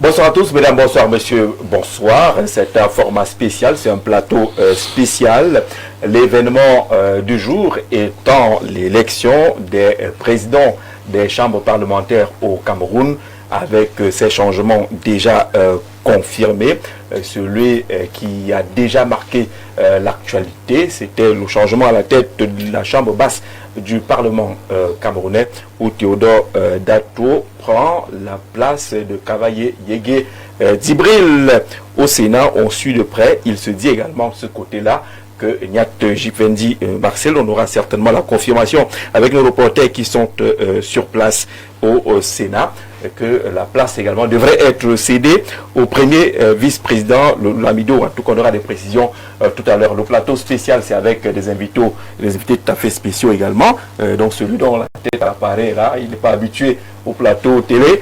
Bonsoir à tous, mesdames, bonsoir, monsieur, bonsoir. C'est un format spécial, c'est un plateau spécial. L'événement du jour étant l'élection des présidents des chambres parlementaires au Cameroun, avec ces changements déjà confirmés. Celui qui a déjà marqué l'actualité, c'était le changement à la tête de la chambre basse du Parlement camerounais, où Théodore Dato prend la place de Cavaillé Yégué Djibril. Au Sénat, on suit de près. Il se dit également de ce côté-là que Nyat Jipvendi Marcel, on aura certainement la confirmation avec nos reporters qui sont sur place au Sénat, que la place également devrait être cédée au premier vice-président, l'Amido. En tout cas, on aura des précisions tout à l'heure. Le plateau spécial, c'est avec des invités tout à fait spéciaux également. Donc celui dont la tête apparaît là, il n'est pas habitué au plateau télé.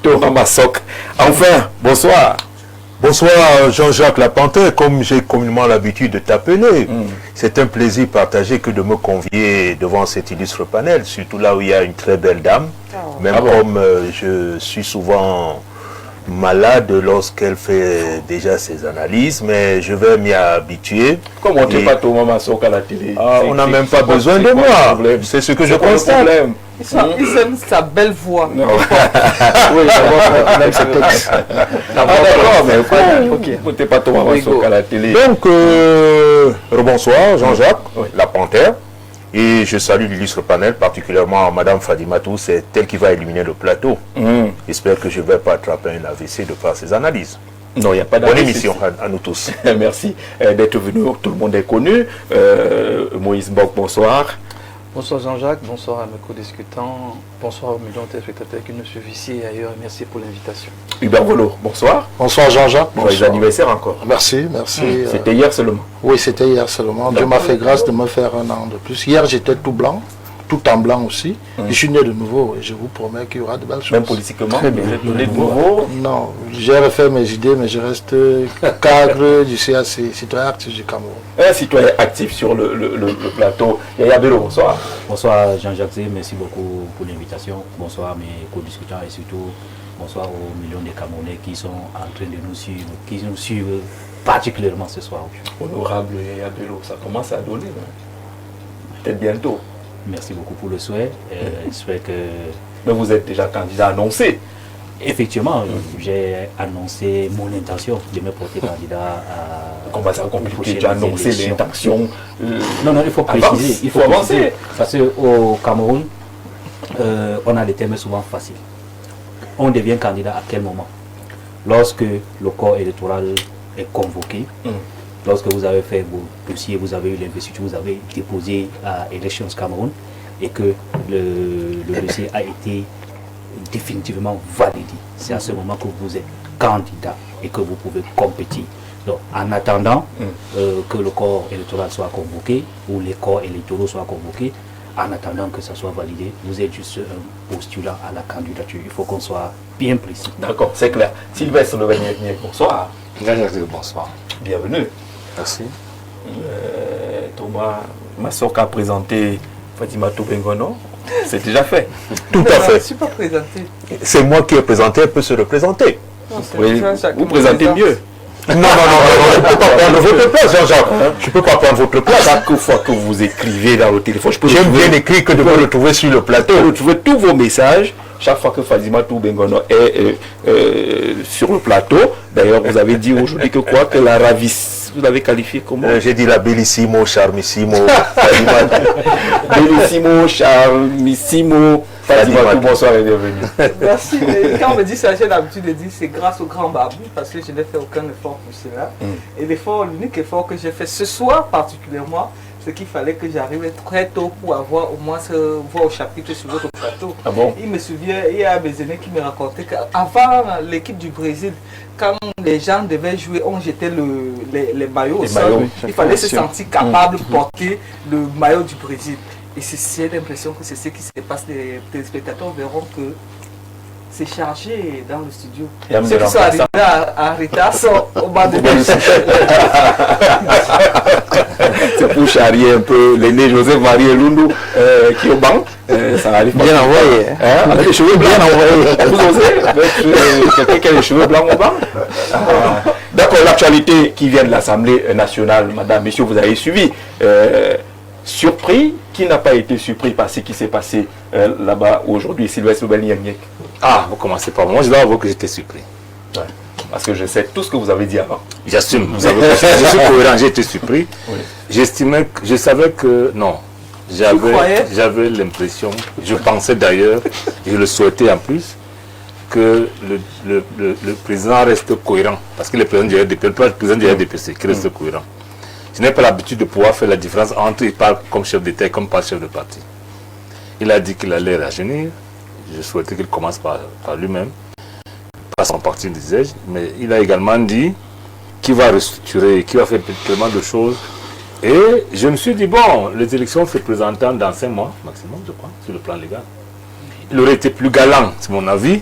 Thomas Massok. Enfin, bonsoir. Bonsoir Jean-Jacques Lapanthère, comme j'ai communément l'habitude de t'appeler. C'est un plaisir partagé que de me convier devant cet illustre panel, surtout là où il y a une très belle dame. Même comme je suis souvent malade lorsqu'elle fait déjà ses analyses, mais je vais m'y habituer. Comment tu n'es pas Thomas Massok à la télé? On n'a même pas besoin de moi. C'est ce que je constate. Il aime sa belle voix. Non. Oui, d'accord, mais pourquoi tu n'es pas Thomas Massok à la télé? Donc, rebonsoir Jean-Jacques Lapanthère. Et je salue l'illustre panel, particulièrement Madame Fadimatou, c'est elle qui va éliminer le plateau. J'espère que je ne vais pas attraper un AVC de par ses analyses. Non, il n'y a pas d'AVC. Bonne émission à nous tous. Merci d'être venu, tout le monde est connu. Moïse Bok, bonsoir. Bonsoir Jean-Jacques, bonsoir à mes co-discutants, bonsoir aux millions de téléspectateurs qui nous suivent ici et ailleurs, et merci pour l'invitation. Hubert Volo, bonsoir. Bonsoir Jean-Jacques. Joyeux anniversaire encore. Merci, merci. C'était hier seulement. Oui, c'était hier seulement. Dieu m'a fait grâce de me faire un an de plus. Hier, j'étais tout blanc, tout en blanc aussi. Je suis né de nouveau et je vous promets qu'il y aura de belles choses. Même politiquement, très bien. Vous êtes né de nouveau? Non, j'ai refait mes idées, mais je reste cadre du CAC, citoyen actif du Cameroun. Un citoyen actif sur le plateau. Yaya Bello, bonsoir. Bonsoir Jean-Jacques Zé, merci beaucoup pour l'invitation. Bonsoir mes co-discutants et surtout bonsoir aux millions de Camerounais qui sont en train de nous suivre, qui nous suivent particulièrement ce soir. Honorable Yaya Bello, ça commence à donner. Peut-être bientôt. Merci beaucoup pour le souhait. J'espère que... Mais vous êtes déjà candidat annoncé. Effectivement, j'ai annoncé mon intention de me porter candidat à... Comment ça compliqué? Tu as annoncé l'intention. Non, il faut préciser. Il faut avancer. Parce qu'au Cameroun, on a des thèmes souvent faciles. On devient candidat à quel moment? Lorsque le corps électoral est convoqué, lorsque vous avez fait vos dossiers, vous avez eu l'investiture, vous avez déposé à Elections Cameroun et que le dossier a été définitivement validé. C'est à ce moment que vous êtes candidat et que vous pouvez compétir. Donc, en attendant que le corps électoral soit convoqué ou les corps électoraux soient convoqués, en attendant que ça soit validé, vous êtes juste un postulat à la candidature. Il faut qu'on soit bien précis. D'accord, c'est clair. Sylvestre Levennier, bonsoir. Bonsoir. Bienvenue. Merci. Thomas Massok a présenté Fadimatou Bengono. C'est déjà fait. Tout à fait. Je ne suis pas présenté. C'est moi qui ai présenté, elle peut se représenter. Vous présentez mieux. Non, je ne peux pas prendre votre place, Jean-Jacques. Je ne peux pas prendre votre place. Chaque fois que vous écrivez dans le téléphone, j'aime bien écrire que de vous retrouver sur le plateau. Vous retrouvez tous vos messages. Chaque fois que Fadimatou Bengono est sur le plateau. D'ailleurs, vous avez dit aujourd'hui que quoi? Que la ravisse, vous l'avez qualifié comment? J'ai dit la bellissimo, charmissimo. Bellissimo, charmissimo. Fadimatou, bonsoir et bienvenue. Merci. Quand on me dit ça, j'ai l'habitude de dire c'est grâce au grand barbu parce que je n'ai fait aucun effort pour cela. Et l'unique effort que j'ai fait ce soir particulièrement, c'est qu'il fallait que j'arrive très tôt pour avoir au moins voir au chapitre sur votre plateau. Ah bon? Il me souvient, il y a mes aînés qui me racontaient qu'avant l'équipe du Brésil, quand les gens devaient jouer, on jetait les maillots au sol. Il fallait se sentir capable de porter le maillot du Brésil. Et j'ai l'impression que c'est ce qui se passe. Les téléspectateurs verront que c'est chargé dans le studio. Ceux qui sont arrivés à retard sont au bas de C'est pour charrier un peu l'aîné Joseph Marie Lundu qui est au banc. Ça arrive bien envoyé. Avec les cheveux bien envoyés. Vous osez avec quelqu'un qui a les cheveux blancs au banc? D'accord, l'actualité qui vient de l'Assemblée nationale, madame, messieurs, vous avez suivi. Surpris, qui n'a pas été surpris par ce qui s'est passé là-bas aujourd'hui, Sylvestre Belniagnek? Ah, vous commencez par moi, je dois avouer que j'étais surpris. Ouais. Parce que je sais tout ce que vous avez dit avant. J'assume, vous savez, je suis cohérent, j'ai été surpris. Oui. J'estimais, je savais que, non, j'avais l'impression, je pensais d'ailleurs, je le souhaitais en plus, que le président reste cohérent. Parce que le président du RDPC qui reste cohérent. Je n'ai pas l'habitude de pouvoir faire la différence entre il parle comme chef d'État et comme pas chef de parti. Il a dit qu'il allait rajeunir. Je souhaitais qu'il commence par lui-même, pas son parti, disais-je, mais il a également dit qu'il va restructurer, qu'il va faire tellement de choses. Et je me suis dit, bon, les élections se présentant dans 5 mois, maximum, je crois, sur le plan légal. Il aurait été plus galant, c'est mon avis,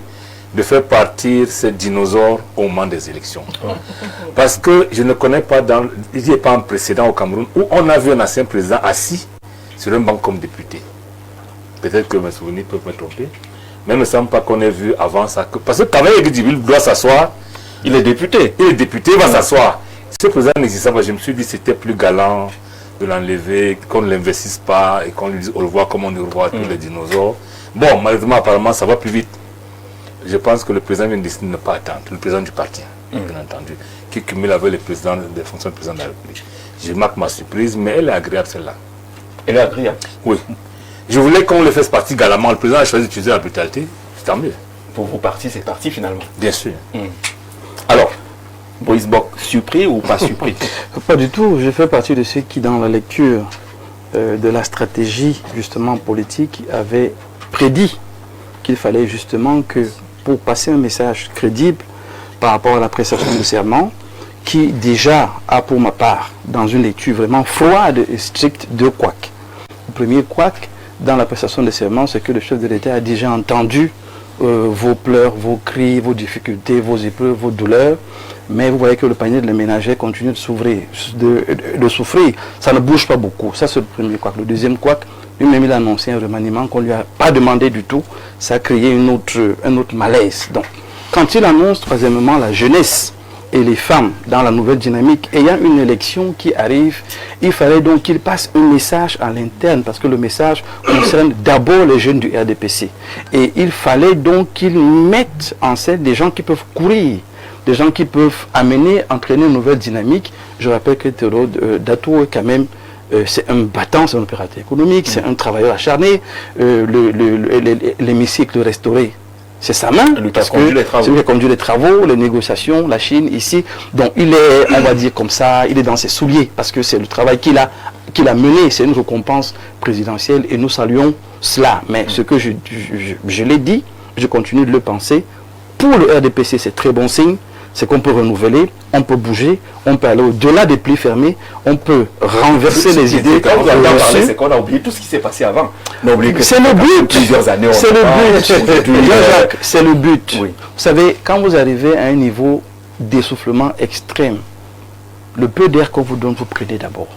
de faire partir ces dinosaures au moment des élections. Parce que je ne connais pas, il n'y a pas un précédent au Cameroun où on a vu un ancien président assis sur un banc comme député. Peut-être que mes souvenirs peuvent me tromper. Mais il ne me semble pas qu'on ait vu avant ça. Parce que quand même, Djibril doit s'asseoir. Il est député. Il est député, il va s'asseoir. Ce président n'existait pas. Je me suis dit que c'était plus galant de l'enlever, qu'on ne l'investisse pas et qu'on lui dise au revoir comme on dit au revoir à tous les dinosaures. Bon, malheureusement, apparemment, ça va plus vite. Je pense que le président vient décider de ne pas attendre. Le président du parti, bien entendu, qui cumule avec les présidents des fonctions de président de la République. Je marque ma surprise, mais elle est agréable celle-là. Elle est agréable? Oui. Je voulais qu'on le fasse partie galamment. Le président a choisi d'utiliser la brutalité. C'est tant mieux. Pour vos partis, c'est parti finalement. Bien sûr. Alors, Boris Bok, surpris ou pas surpris? Pas du tout. Je fais partie de ceux qui, dans la lecture de la stratégie justement politique, avaient prédit qu'il fallait justement que, pour passer un message crédible par rapport à la prestation de serment, qui déjà a pour ma part, dans une lecture vraiment froide et stricte, deux couacs. Le premier couac, dans la prestation de serment, c'est que le chef de l'État a déjà entendu vos pleurs, vos cris, vos difficultés, vos épreuves, vos douleurs, mais vous voyez que le panier de la ménagère continue de souffrir. Ça ne bouge pas beaucoup. Ça, c'est le premier couac. Le deuxième couac, lui-même, il a annoncé un remaniement qu'on ne lui a pas demandé du tout. Ça a créé un autre malaise. Donc, quand il annonce, troisièmement, la jeunesse et les femmes dans la nouvelle dynamique, ayant une élection qui arrive, il fallait donc qu'il passe un message à l'interne, parce que le message concerne d'abord les jeunes du RDPC. Et il fallait donc qu'il mette en scène des gens qui peuvent courir, des gens qui peuvent entraîner une nouvelle dynamique. Je rappelle que Théodore Datou est quand même c'est un battant, c'est un opérateur économique, c'est un travailleur acharné. L'hémicycle restauré, c'est sa main, parce que c'est lui qui a conduit les travaux, les négociations, la Chine, ici. Donc il est, on va dire comme ça, il est dans ses souliers, parce que c'est le travail qu'il a mené, c'est une récompense présidentielle, et nous saluons cela. Mais ce que je l'ai dit, je continue de le penser, pour le RDPC, c'est très bon signe, c'est qu'on peut renouveler, on peut bouger, on peut aller au-delà des plis fermés, on peut renverser les idées. Quand vous entendez parler, c'est qu'on a oublié tout ce qui s'est passé avant. C'est le but. Plusieurs années. C'est le but. Jean-Jacques, c'est le but. Oui. Vous savez, quand vous arrivez à un niveau d'essoufflement extrême, le peu d'air qu'on vous donne, vous prenez d'abord.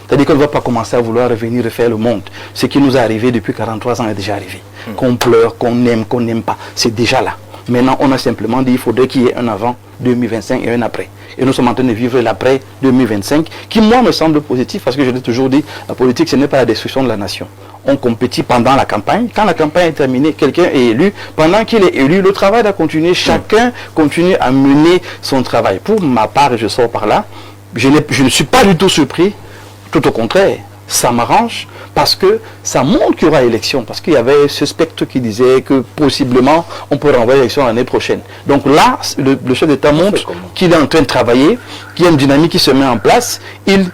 C'est-à-dire qu'on ne va pas commencer à vouloir revenir refaire le monde. Ce qui nous est arrivé depuis 43 ans est déjà arrivé. Qu'on pleure, qu'on aime, qu'on n'aime pas, c'est déjà là. Maintenant, on a simplement dit qu'il faudrait qu'il y ait un avant 2025 et un après. Et nous sommes en train de vivre l'après 2025, qui, moi, me semble positif, parce que je l'ai toujours dit, la politique, ce n'est pas la destruction de la nation. On compétit pendant la campagne. Quand la campagne est terminée, quelqu'un est élu. Pendant qu'il est élu, le travail doit continuer. Chacun continue à mener son travail. Pour ma part, et je sors par là, je ne suis pas du tout surpris. Tout au contraire, ça m'arrange, parce que ça montre qu'il y aura élection, parce qu'il y avait ce spectre qui disait que possiblement on peut renvoyer l'élection l'année prochaine. Donc là, le chef d'État montre qu'il est en train de travailler, qu'il y a une dynamique qui se met en place, il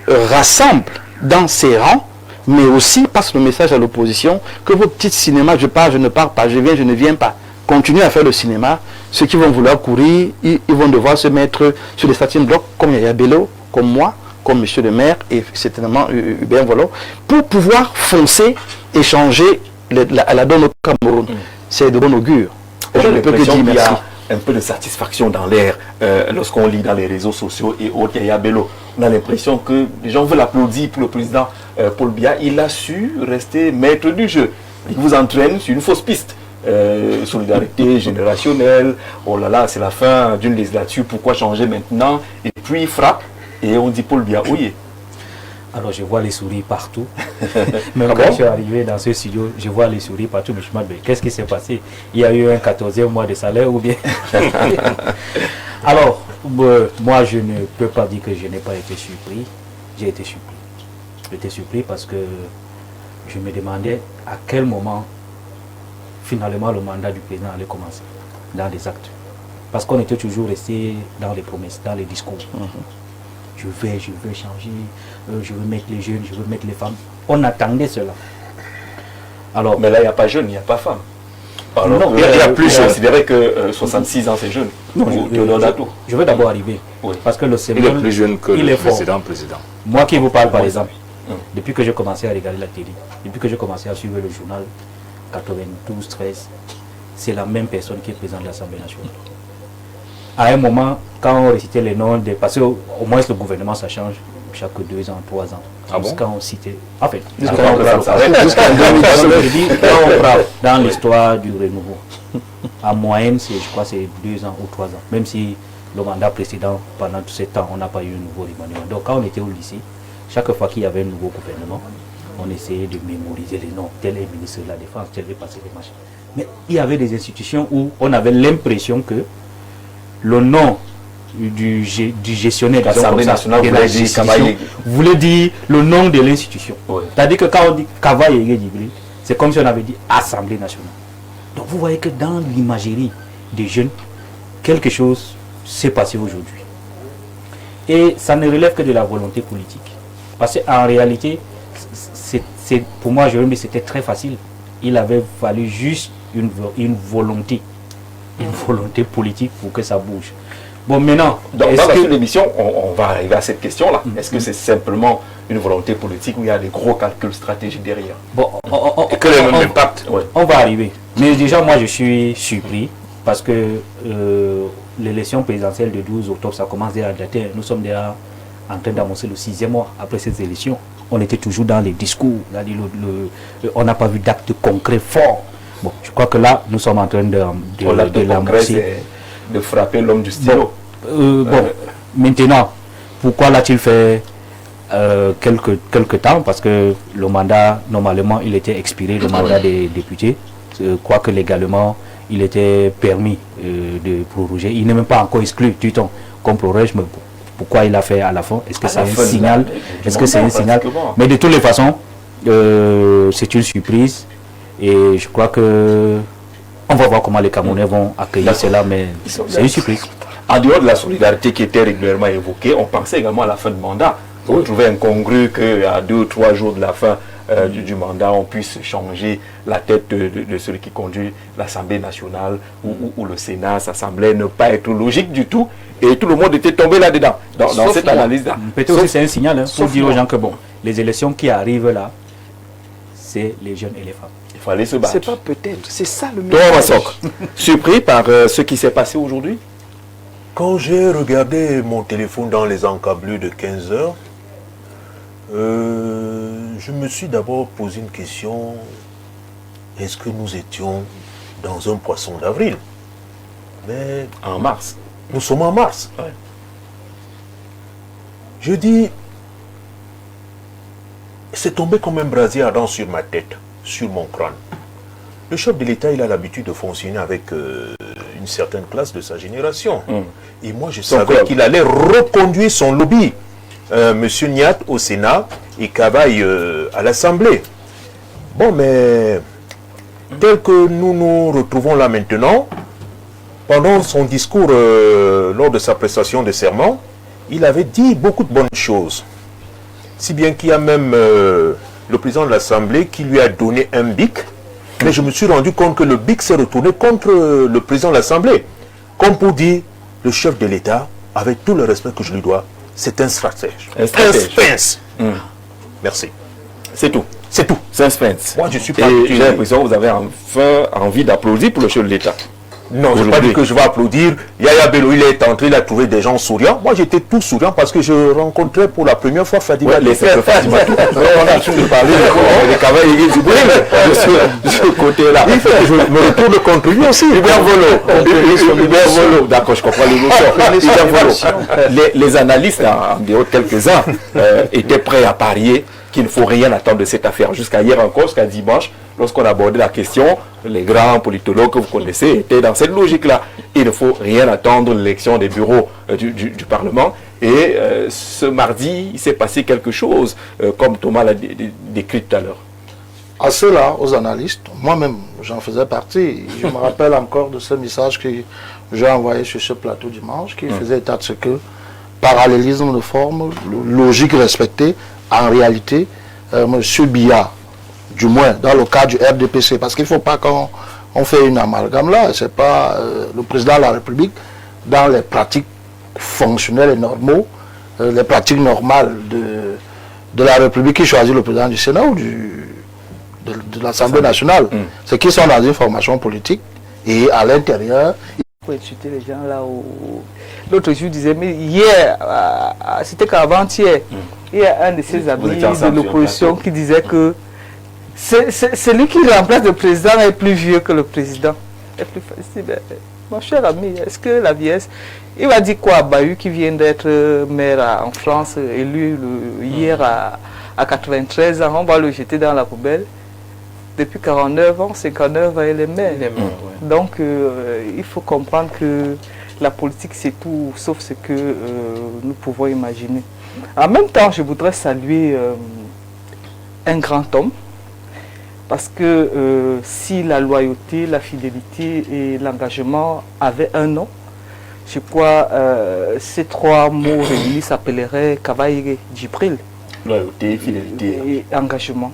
rassemble dans ses rangs, mais aussi passe le message à l'opposition que vos petits cinémas, je pars, je ne pars pas, je viens, je ne viens pas. Continuez à faire le cinéma. Ceux qui vont vouloir courir, ils vont devoir se mettre sur les starting blocks, comme Yaya Bello, comme moi, comme monsieur le maire et certainement Hubert Volo, pour pouvoir foncer et changer la donne au Cameroun. C'est de bon augure. Je ne peux que dire merci. un peu de satisfaction dans l'air lorsqu'on lit dans les réseaux sociaux et autres. Yaya Bello, on a l'impression que les gens veulent applaudir pour le président Paul Biya. Il a su rester maître du jeu. Il vous entraîne sur une fausse piste. Solidarité générationnelle, oh là là, c'est la fin d'une législature, pourquoi changer maintenant? Et puis il frappe et on dit Paul Biya, oui. Alors je vois les souris partout. Même quand je suis arrivé dans ce studio, je vois les souris partout. Mais je me dis, qu'est-ce qui s'est passé? Il y a eu un 14e mois de salaire ou bien? Alors, moi je ne peux pas dire que je n'ai pas été surpris. J'ai été surpris. J'ai été surpris parce que je me demandais à quel moment finalement le mandat du président allait commencer dans les actes. Parce qu'on était toujours resté dans les promesses, dans les discours. Je vais changer, je veux mettre les jeunes, je veux mettre les femmes. On attendait cela. Alors, mais là, il n'y a pas jeune, il n'y a pas femme. Alors, non, il y a plus, je considérais que 66 ans, c'est jeune. Non, je veux d'abord arriver. Oui. Parce que le Il est plus jeune que le précédent. Moi qui vous parle, par exemple, depuis que j'ai commencé à regarder la télé, depuis que j'ai commencé à suivre le journal 92-13, c'est la même personne qui est présidente de l'Assemblée nationale. À un moment, quand on récitait les noms des... Parce qu'au moins le gouvernement, ça change chaque 2 ans, 3 ans. Ah bon? Quand on citait... En fait, Jusqu'à 2019. quand on parle dans l'histoire du renouveau, en moyenne, je crois c'est 2 ans ou 3 ans. Même si le mandat précédent, pendant tout ce temps, on n'a pas eu un nouveau remaniement. Donc quand on était au lycée, chaque fois qu'il y avait un nouveau gouvernement, on essayait de mémoriser les noms. Tel est ministre de la Défense, tel est passé les machins. Mais il y avait des institutions où on avait l'impression que le nom du gestionnaire de l'Assemblée nationale voulait dire le nom de l'institution. Oui. C'est-à-dire que quand on dit Kavaye, c'est comme si on avait dit Assemblée nationale. Donc vous voyez que dans l'imagerie des jeunes, quelque chose s'est passé aujourd'hui. Et ça ne relève que de la volonté politique. Parce qu'en réalité, pour moi, c'était très facile. Il avait fallu juste une volonté politique pour que ça bouge. Bon, maintenant, dans la suite de l'émission, on va arriver à cette question-là. Est-ce que c'est simplement une volonté politique ou il y a des gros calculs stratégiques derrière? Bon, et quel est le même impact? On va arriver. Mais déjà, moi, je suis surpris parce que l'élection présidentielle de 12 octobre, ça commence déjà à dater. Nous sommes déjà en train d'annoncer le 6e mois après ces élections. On était toujours dans les discours. On n'a pas vu d'actes concrets forts. Bon, je crois que là, nous sommes en train de l'amorcer. De frapper l'homme du stylo. Maintenant, pourquoi l'a-t-il fait quelque temps? Parce que le mandat, normalement, il était expiré, le mandat des députés. Quoique légalement, il était permis de proroger. Il n'est même pas encore exclu du temps qu'on proroge, mais pourquoi il l'a fait à la fin? Est-ce que c'est un signal? Est-ce que c'est un signal? Mais de toutes les façons, c'est une surprise. Et je crois que on va voir comment les Camerounais vont accueillir cela, mais c'est une surprise. En dehors de la solidarité qui était régulièrement évoquée, on pensait également à la fin de mandat. On trouvait incongru qu'à 2 ou 3 jours de la fin du mandat, on puisse changer la tête de celui qui conduit l'Assemblée nationale ou le Sénat. Ça semblait ne pas être logique du tout. Et tout le monde était tombé là-dedans, dans cette analyse-là. Peut-être aussi c'est un signal pour dire aux gens que bon, les élections qui arrivent là, c'est les jeunes et les femmes. Il fallait se battre. C'est pas peut-être, c'est ça le message. Massok, surpris par ce qui s'est passé aujourd'hui? Quand j'ai regardé mon téléphone dans les encablures de 15 heures, je me suis d'abord posé une question. Est-ce que nous étions dans un poisson d'avril? Mais en mars. Nous sommes en mars. Ouais. Je dis, c'est tombé comme un brasier ardent sur ma tête, sur mon crâne. Le chef de l'État, il a l'habitude de fonctionner avec une certaine classe de sa génération. Et moi, je savais qu'il allait reconduire son lobby. Monsieur Niat au Sénat et Kavaye à l'Assemblée. Bon, mais tel que nous nous retrouvons là maintenant, pendant son discours lors de sa prestation de serment, il avait dit beaucoup de bonnes choses. Si bien qu'il y a même le président de l'Assemblée qui lui a donné un bic, mais je me suis rendu compte que le bic s'est retourné contre le président de l'Assemblée. Comme pour dire, le chef de l'État, avec tout le respect que je lui dois, c'est un stratège. Un stratège. Merci. C'est tout. C'est tout. C'est un sphinx. Moi, je suis pas... J'ai l'impression que vous avez enfin envie d'applaudir pour le chef de l'État. Non, je n'ai pas dit que je vais applaudir. Yaya Bello, il est entré, il a trouvé des gens souriants. Moi, j'étais tout souriant parce que je rencontrais pour la première fois Fadima. Les Fadima. On a toujours parlé de Kavaï de ce côté-là. Je me retourne contre lui aussi. D'accord, je comprends l'émotion. Les analystes, en dehors de quelques-uns, étaient prêts à parier qu'il ne faut rien attendre de cette affaire. Jusqu'à hier encore, jusqu'à dimanche, lorsqu'on abordait la question, les grands politologues que vous connaissez étaient dans cette logique-là. Il ne faut rien attendre de l'élection des bureaux du Parlement. Et ce mardi, il s'est passé quelque chose, comme Thomas l'a décrit tout à l'heure. À ceux-là, aux analystes, moi-même, j'en faisais partie. Je me rappelle encore de ce message que j'ai envoyé sur ce plateau dimanche, qui faisait état de ce que, parallélisme de forme, logique respectée, en réalité, M. Biya, du moins dans le cas du RDPC, parce qu'il ne faut pas qu'on fait une amalgame là, c'est pas le président de la République, dans les pratiques fonctionnelles et normaux, les pratiques normales de la République qui choisit le président du Sénat ou de l'Assemblée nationale. C'est qu'ils sont dans une formation politique et à l'intérieur... Pour insulter les gens là où... L'autre jour disait, mais hier, c'était qu'avant-hier, il y a un de ses amis de l'opposition qui disait que celui qui remplace le président est plus vieux que le président. Est plus facile. Mon cher ami, est-ce que la vieillesse... Il va dire quoi à Bahu qui vient d'être maire en France, élu hier à 93 ans, on va le jeter dans la poubelle. Depuis 49 ans, 59 ans, il est maire. Donc, il faut comprendre que la politique, c'est tout, sauf ce que nous pouvons imaginer. En même temps, je voudrais saluer un grand homme, parce que si la loyauté, la fidélité et l'engagement avaient un nom, je crois ces trois mots réunis s'appelleraient Kavaï Djibril. Loyauté, fidélité et engagement.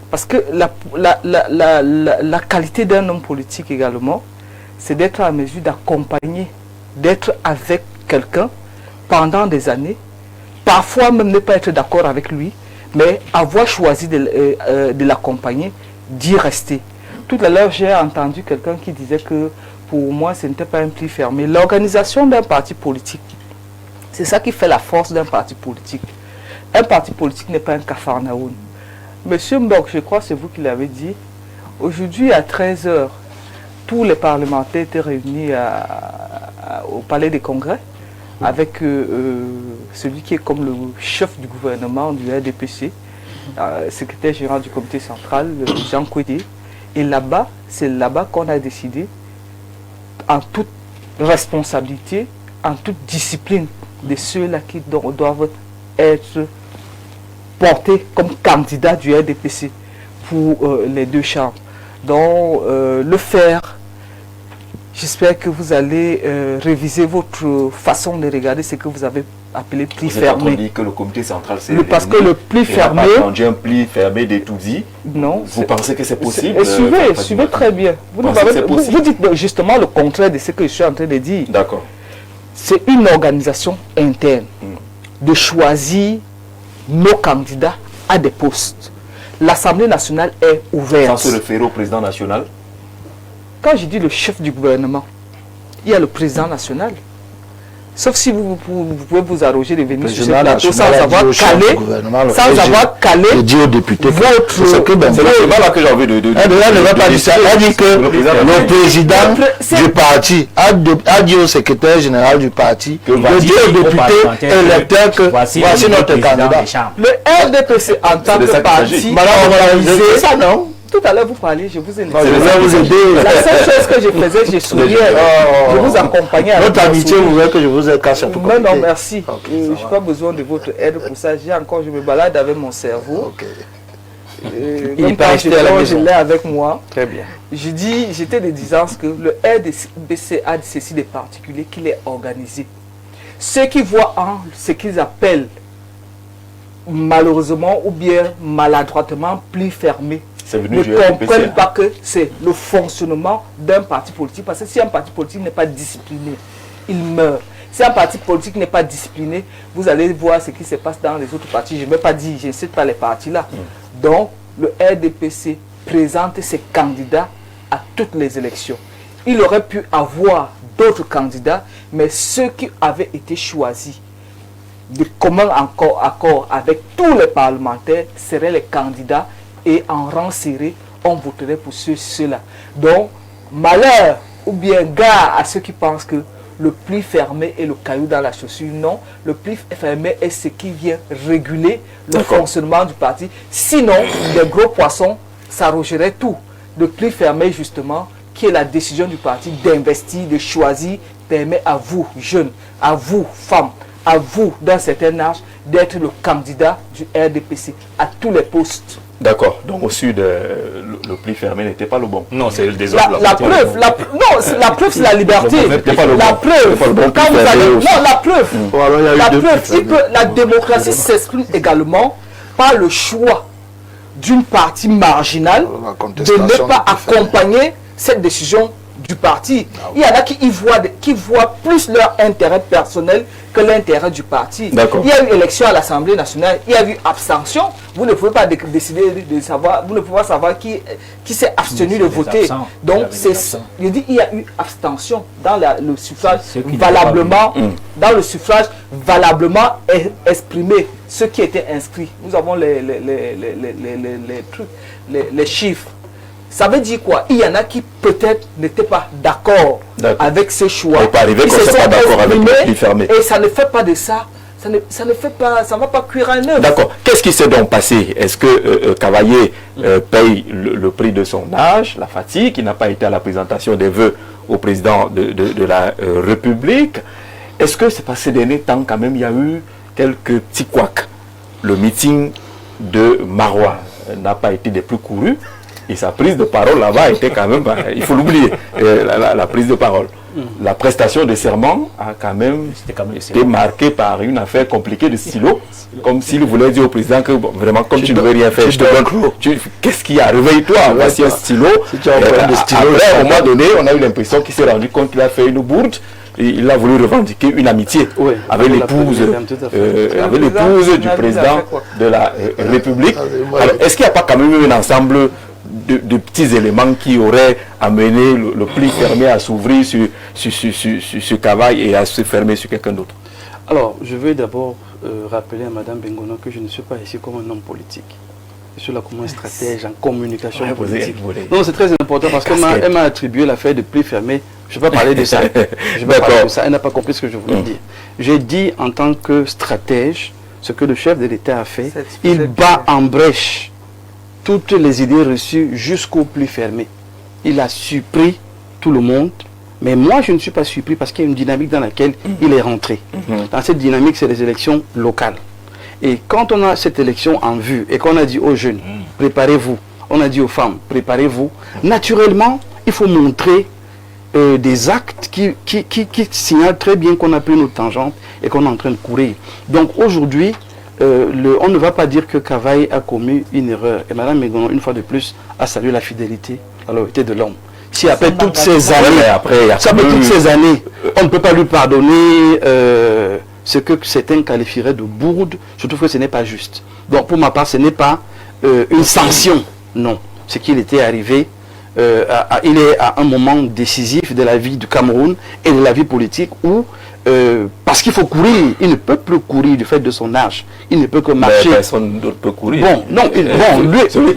Parce que la qualité d'un homme politique également, c'est d'être à mesure d'accompagner, d'être avec quelqu'un pendant des années, parfois même ne pas être d'accord avec lui, mais avoir choisi de l'accompagner, d'y rester. Tout à l'heure, j'ai entendu quelqu'un qui disait que pour moi, ce n'était pas un pli fermé. L'organisation d'un parti politique, c'est ça qui fait la force d'un parti politique. Un parti politique n'est pas un capharnaüm. Monsieur Mbok, je crois que c'est vous qui l'avez dit, aujourd'hui à 13 h, tous les parlementaires étaient réunis au Palais des Congrès avec celui qui est comme le chef du gouvernement du RDPC, secrétaire général du comité central, Jean Kouédé. Et là-bas, c'est là-bas qu'on a décidé, en toute responsabilité, en toute discipline de ceux-là qui doivent être portés comme candidats du RDPC pour les deux chambres. Donc, le faire, j'espère que vous allez réviser votre façon de regarder ce que vous avez appelé pli fermé. Vous avez dit que le comité central s'est parce que le pli fermé... un pli fermé d'étoudis. Non. Vous pensez que c'est possible? Suivez très bien. Vous dites justement le contraire de ce que je suis en train de dire. D'accord. C'est une organisation interne de choisir nos candidats à des postes. L'Assemblée nationale est ouverte. Sans se référer au président national? Quand je dis le chef du gouvernement, il y a le président national. Sauf si vous pouvez vous arroger de venir sur ce plateau sans avoir calé c'est là que j'ai envie de dire. Elle ne va pas dire ça. Elle dit que le président du parti a dit au secrétaire général du parti, le dit au député électeur que voici notre candidat. Le RDPC en tant que parti organisé, ça non. Tout à l'heure, vous parliez, je vous ai dit. La seule chose que je faisais, je souriais. Je vous accompagnais. Votre amitié voudrait que je vous aide caché. Non, merci. Je n'ai pas besoin de votre aide pour ça. Je me balade avec mon cerveau. Même quand je l'ai avec moi. Très bien. J'étais de disant que le RDPC a ceci de particulier qu'il est organisé. Ceux qui voient en ce qu'ils appellent malheureusement ou bien maladroitement plus fermé, ne comprennent pas que c'est le fonctionnement d'un parti politique. Parce que si un parti politique n'est pas discipliné, il meurt. Si un parti politique n'est pas discipliné, vous allez voir ce qui se passe dans les autres partis. Je ne vais pas dire, je ne cite pas les partis là. Donc, le RDPC présente ses candidats à toutes les élections. il aurait pu avoir d'autres candidats, mais ceux qui avaient été choisis de commun accord avec tous les parlementaires seraient les candidats et en rang serré, on voterait pour ceux-là. Donc, malheur ou bien gare à ceux qui pensent que le pli fermé est le caillou dans la chaussure. Non, le pli fermé est ce qui vient réguler le fonctionnement du parti. Sinon, les gros poissons s'arrogeraient tout. Le pli fermé, justement, qui est la décision du parti d'investir, de choisir, permet à vous, jeunes, à vous, femmes, à vous, d'un certain âge, d'être le candidat du RDPC à tous les postes. D'accord. Donc au sud, le pli fermé n'était pas le bon. Non, c'est le désordre. La preuve, la preuve, c'est la liberté. La preuve, quand vous allez, non, la preuve, la démocratie s'exprime également par le choix d'une partie marginale de ne pas accompagner cette décision du parti. Il y en a qui voient plus leur intérêt personnel que l'intérêt du parti. Il y a eu élection à l'Assemblée nationale, il y a eu abstention. Vous ne pouvez pas décider de savoir, vous ne pouvez pas savoir qui s'est abstenu de voter. Donc, je dis il y a eu abstention dans le suffrage valablement, dans le suffrage valablement exprimé, ceux qui étaient inscrits. Nous avons les chiffres. Ça veut dire quoi? Il y en a qui peut-être n'étaient pas d'accord avec ces choix. Ils se sont exprimés et ça ne fait pas de ça. Ça ne va pas cuire un œuf. D'accord. Qu'est-ce qui s'est donc passé? Est-ce que Cavaillé paye le prix de son âge, la fatigue, qui n'a pas été à la présentation des vœux au président de la République? Est-ce que c'est passé dernier temps quand même, il y a eu quelques petits couacs? Le meeting de Marois n'a pas été des plus courus. Et sa prise de parole là-bas était quand même, il faut l'oublier, la prise de parole. La prestation de serment a quand même été marquée par une affaire compliquée de stylo, comme s'il voulait dire au président que bon, vraiment, comme tu ne veux rien faire, je te donne. Qu'est-ce qui a réveillé-toi? Voici un stylo. Après, à un moment donné, on a eu l'impression qu'il s'est rendu compte qu'il a fait une bourde. Il a voulu revendiquer une amitié avec l'épouse du président de la République. Alors, est-ce qu'il n'y a pas quand même un ensemble de petits éléments qui auraient amené le pli fermé à s'ouvrir sur Cavaille et à se fermer sur quelqu'un d'autre? Alors, je veux d'abord rappeler à Mme Bengono que je ne suis pas ici comme un homme politique. Je suis là comme un stratège en communication politique. Non, c'est très important parce qu'elle m'a attribué l'affaire de pli fermé. Je ne vais pas parler de ça. Je vais pas parler de ça. Elle n'a pas compris ce que je voulais dire. J'ai dit en tant que stratège ce que le chef de l'État a fait. Il bat en brèche toutes les idées reçues jusqu'au plus fermé. Il a surpris tout le monde, mais moi je ne suis pas surpris parce qu'il y a une dynamique dans laquelle il est rentré. Dans cette dynamique, c'est les élections locales. Et quand on a cette élection en vue et qu'on a dit aux jeunes, préparez-vous, on a dit aux femmes, préparez-vous, naturellement, il faut montrer des actes qui signalent très bien qu'on a pris nos tangentes et qu'on est en train de courir. Donc aujourd'hui, on ne va pas dire que Cavaille a commis une erreur. Et Mme Megono, une fois de plus, a salué la fidélité à l'autorité de l'homme. Si après toutes ces années, on ne peut pas lui pardonner ce que certains qualifieraient de bourde, je trouve que ce n'est pas juste. Donc pour ma part, ce n'est pas une sanction, non. Ce qu'il était arrivé, il est à un moment décisif de la vie du Cameroun et de la vie politique où parce qu'il faut courir, il ne peut plus courir du fait de son âge. Il ne peut que marcher. Mais personne d'autre peut courir. Bon, non, celui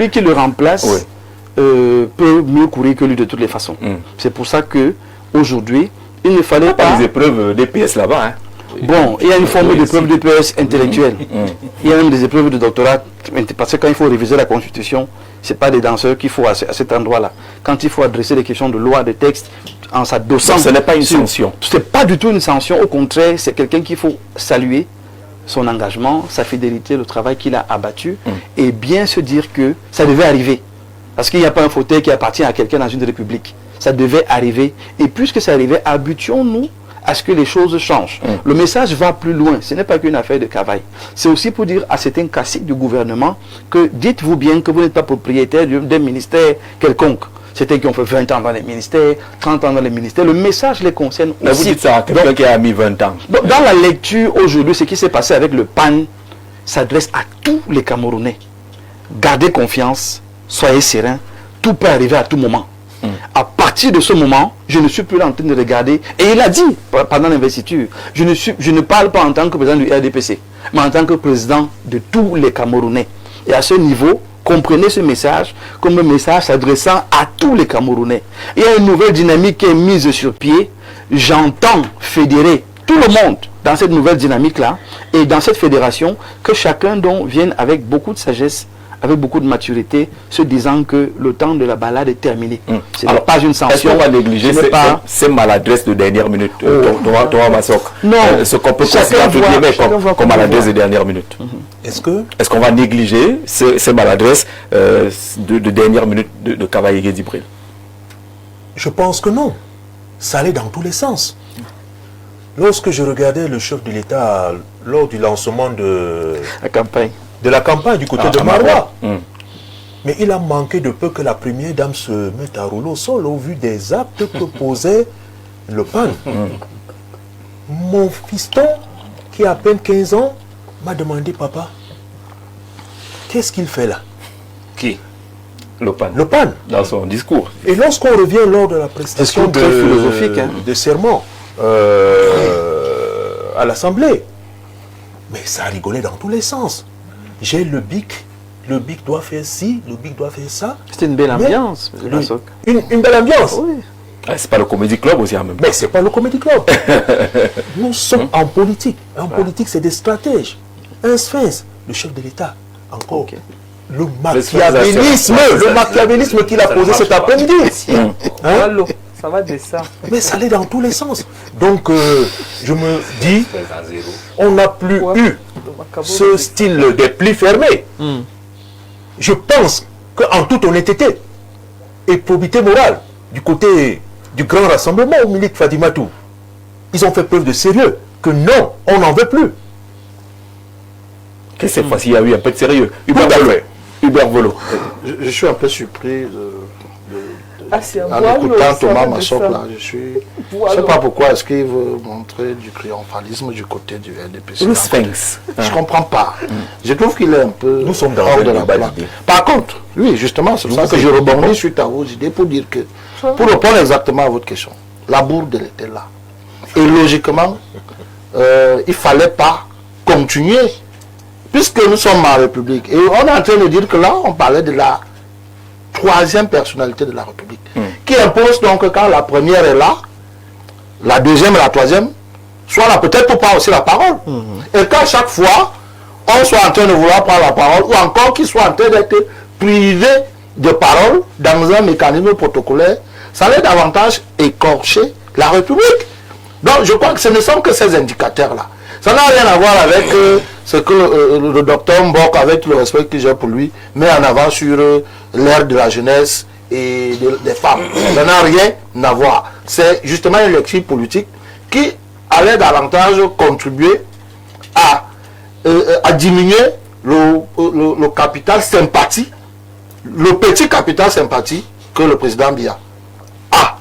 qui le remplace peut mieux courir que lui de toutes les façons. C'est pour ça que aujourd'hui, il ne fallait pas des épreuves d'EPS là-bas. Hein. Bon, il y a une forme d'épreuve d'EPS intellectuelle. Il y a même des épreuves de doctorat, parce que quand il faut réviser la Constitution, ce n'est pas des danseurs qu'il faut à cet endroit-là. Quand il faut adresser des questions de loi, de texte, en s'adossant... Ce n'est pas une sanction. Ce n'est pas du tout une sanction, au contraire, c'est quelqu'un qu'il faut saluer, son engagement, sa fidélité, le travail qu'il a abattu, et bien se dire que ça devait arriver. Parce qu'il n'y a pas un fauteuil qui appartient à quelqu'un dans une république. Ça devait arriver. Et puisque ça arrivait, habituons-nous à ce que les choses changent. Le message va plus loin. Ce n'est pas qu'une affaire de Cavaille. C'est aussi pour dire à certains classiques du gouvernement que dites-vous bien que vous n'êtes pas propriétaire d'un ministère quelconque. C'était qui ont fait 20 ans dans les ministères, 30 ans dans les ministères. Le message les concerne aussi. Mais vous dites ça à quelqu'un qui a mis 20 ans. Dans la lecture aujourd'hui, ce qui s'est passé avec le PAN s'adresse à tous les Camerounais. Gardez confiance, soyez sereins. tout peut arriver à tout moment. À partir de ce moment, je ne suis plus là en train de regarder. Et il a dit pendant l'investiture, je ne parle pas en tant que président du RDPC, mais en tant que président de tous les Camerounais. Et à ce niveau, comprenez ce message comme un message s'adressant à tous les Camerounais. Il y a une nouvelle dynamique qui est mise sur pied. J'entends fédérer tout le monde dans cette nouvelle dynamique-là. Et dans cette fédération, que chacun donc vienne avec beaucoup de sagesse, avec beaucoup de maturité, se disant que le temps de la balade est terminé. Ce n'est pas une sanction. Est-ce qu'on va négliger ces maladresses de dernière minute, Thomas Massok? Non. Ce qu'on peut considérer comme maladresse de dernière minute. Est-ce qu'on va négliger ces maladresses de dernière minute de Cavaillé Djibril? Je pense que non. Ça allait dans tous les sens. Lorsque je regardais le chef de l'État lors du lancement de la campagne du côté de Maroua, mais il a manqué de peu que la première dame se mette à rouler au sol au vu des actes que posait le PAN. Mon fiston, qui a à peine 15 ans, m'a demandé, papa, qu'est-ce qu'il fait là? Qui? Le PAN. Le PAN. Dans son discours. Et lorsqu'on revient lors de la prestation de serment à l'Assemblée, mais ça a rigolé dans tous les sens. J'ai le bic doit faire ci, le bic doit faire ça. C'était une belle ambiance. Une belle ambiance. Oui. C'est pas le Comedy Club aussi en même temps. Mais c'est pas le Comedy Club. Nous sommes en politique. En politique, c'est des stratèges. Un sphinx, le chef de l'État, encore. Okay. Le machiavélisme qu'il a posé cet après-midi. Ça va de ça. Mais ça allait dans tous les sens. Donc, je me dis, on n'a plus eu ce style des plis fermés. Je pense qu'en toute honnêteté et probité morale, du côté du grand rassemblement au Milik Fadimatou, ils ont fait preuve de sérieux, que non, on n'en veut plus. Que cette fois-ci, il y a eu un peu de sérieux. Hubert Volo. Je suis un peu surpris en écoutant Thomas Massok là, je ne sais pas pourquoi est-ce qu'il veut montrer du triomphalisme du côté du RDPC. Le Sphinx. Je ne comprends pas. Je trouve qu'il est un peu Nous sommes dans hors de la plaque. Par contre, oui, justement, c'est pour ça que je rebondis suite à vos idées pour dire que, pour répondre exactement à votre question, la bourde elle était là. Et logiquement, il ne fallait pas continuer, puisque nous sommes en République. Et on est en train de dire que là, on parlait de la troisième personnalité de la République, qui impose donc que quand la première est là, la deuxième et la troisième soit là peut-être pour prendre aussi la parole. Et qu'à chaque fois, on soit en train de vouloir prendre la parole, ou encore qu'il soit en train d'être privé de parole dans un mécanisme protocolaire, ça allait davantage écorcher la République. Donc je crois que ce ne sont que ces indicateurs-là. Ça n'a rien à voir avec ce que le docteur Mbok, avec le respect que j'ai pour lui, met en avant sur l'ère de la jeunesse et des femmes. Ça n'a rien à voir. C'est justement une lecture politique qui allait davantage contribuer à diminuer le capital sympathie, le petit capital sympathie que le président Biya.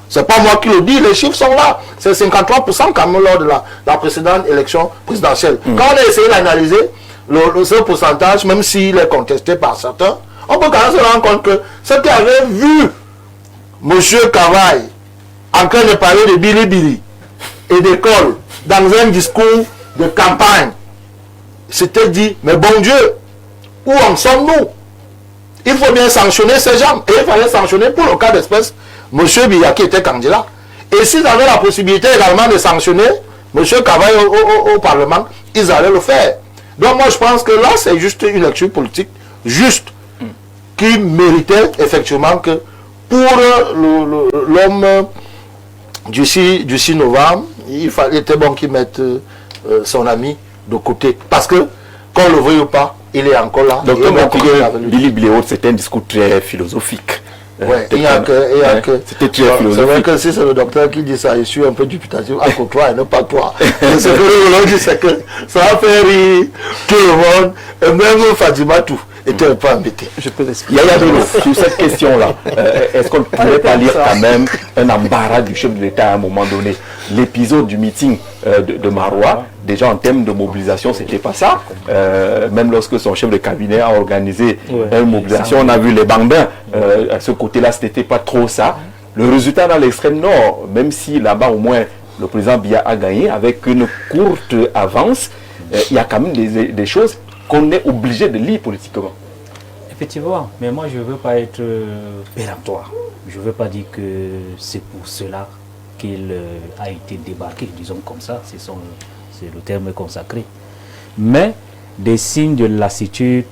C'est pas moi qui le dis, les chiffres sont là. C'est 53% quand même lors de la précédente élection présidentielle. Quand on a essayé d'analyser ce pourcentage, même s'il est contesté par certains, on peut quand même se rendre compte que ceux qui avaient vu M. Cavaille en train de parler de Bilibili et d'école dans un discours de campagne, s'étaient dit, mais bon Dieu, où en sommes-nous? Il faut bien sanctionner ces gens. Et il fallait sanctionner pour le cas d'espèce M. Biya qui était candidat. Et s'ils avaient la possibilité également de sanctionner M. Cavaille au Parlement, ils allaient le faire. Donc moi je pense que là c'est juste une lecture politique juste qui méritait effectivement que pour l'homme du 6 novembre, il était bon qu'il mette son ami de côté. Parce que, qu'on le veuille ou pas, il est encore là. Donc Billy Bléau, c'était un discours très philosophique. Ouais, c'était très philosophique. C'est vrai que si c'est le docteur qui dit ça, je suis un peu dubitatif entre toi et non pas toi. Ce que l'on dit, c'est que ça va faire rire tout le monde, et même Fadimatou. était pas embêté. Je peux l'expliquer. Yaya Bello, sur cette question-là, est-ce qu'on ne pourrait pas lire quand même un embarras du chef de l'État à un moment donné? L'épisode du meeting de Marois, déjà en termes de mobilisation, c'était pas ça. Même lorsque son chef de cabinet a organisé une mobilisation, on a vu les bambins. À ce côté-là, c'était pas trop ça. Le résultat dans l'extrême nord, même si là-bas au moins le président Biya a gagné avec une courte avance, il y a quand même des choses qu'on est obligé de lire politiquement. Effectivement, mais moi je ne veux pas être péremptoire. Je ne veux pas dire que c'est pour cela qu'il a été débarqué, disons comme ça, c'est le terme consacré. Mais des signes de lassitude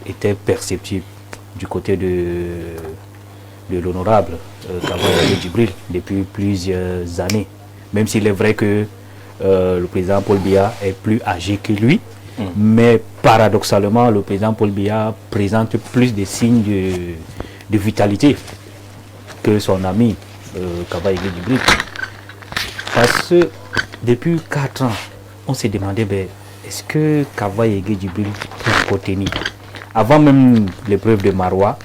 étaient perceptibles du côté de l'honorable Kavaye Djibril depuis plusieurs années. Même s'il est vrai que le président Paul Biya est plus âgé que lui, mais paradoxalement, le président Paul Biya présente plus de signes de vitalité que son ami Kavaye Djibril. Parce que depuis 4 ans, on s'est demandé, est-ce que Kavaye Djibril peut encore tenir? Avant même l'épreuve de Marois,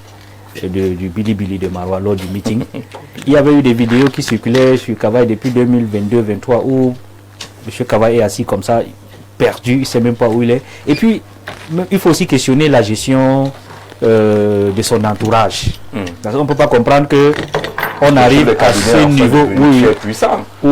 du Bilibili de Marois lors du meeting, il y avait eu des vidéos qui circulaient sur Kavaye depuis 2022-2023 où M. Kavaye est assis comme ça, perdu, il ne sait même pas où il est. Et puis, il faut aussi questionner la gestion de son entourage. Parce qu'on ne peut pas comprendre qu'on arrive à ce niveau où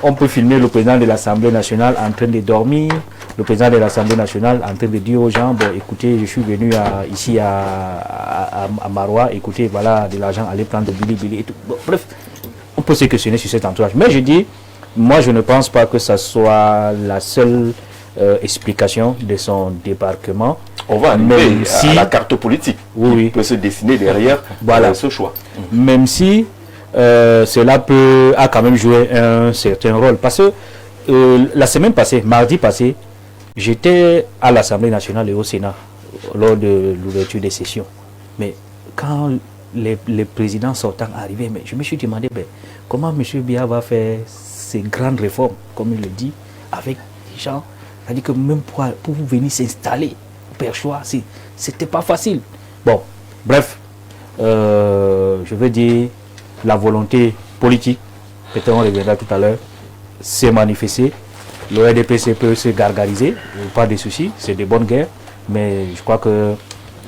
on peut filmer le président de l'Assemblée nationale en train de dormir, le président de l'Assemblée nationale en train de dire aux gens, bon écoutez, je suis venu ici à Marois, écoutez, voilà de l'argent, allez prendre de Bilibili et tout. Bon, bref, on peut se questionner sur cet entourage. Mais je dis, moi je ne pense pas que ça soit la seule explication de son débarquement. On va arriver à la carte politique qui peut se dessiner derrière ce choix. Même si cela a quand même joué un certain rôle. Parce que la semaine passée, mardi passé, j'étais à l'Assemblée nationale et au Sénat lors de l'ouverture des sessions. Mais quand les présidents sortants arrivaient, je me suis demandé comment M. Biya va faire ces grandes réformes, comme il le dit, avec des gens. C'est-à-dire que même pour venir s'installer au Perchois, c'était pas facile. Bon, bref, je veux dire, la volonté politique, peut-être on reviendra tout à l'heure, s'est manifestée. Le RDPC peut se gargariser, pas de soucis, c'est de bonnes guerres, mais je crois que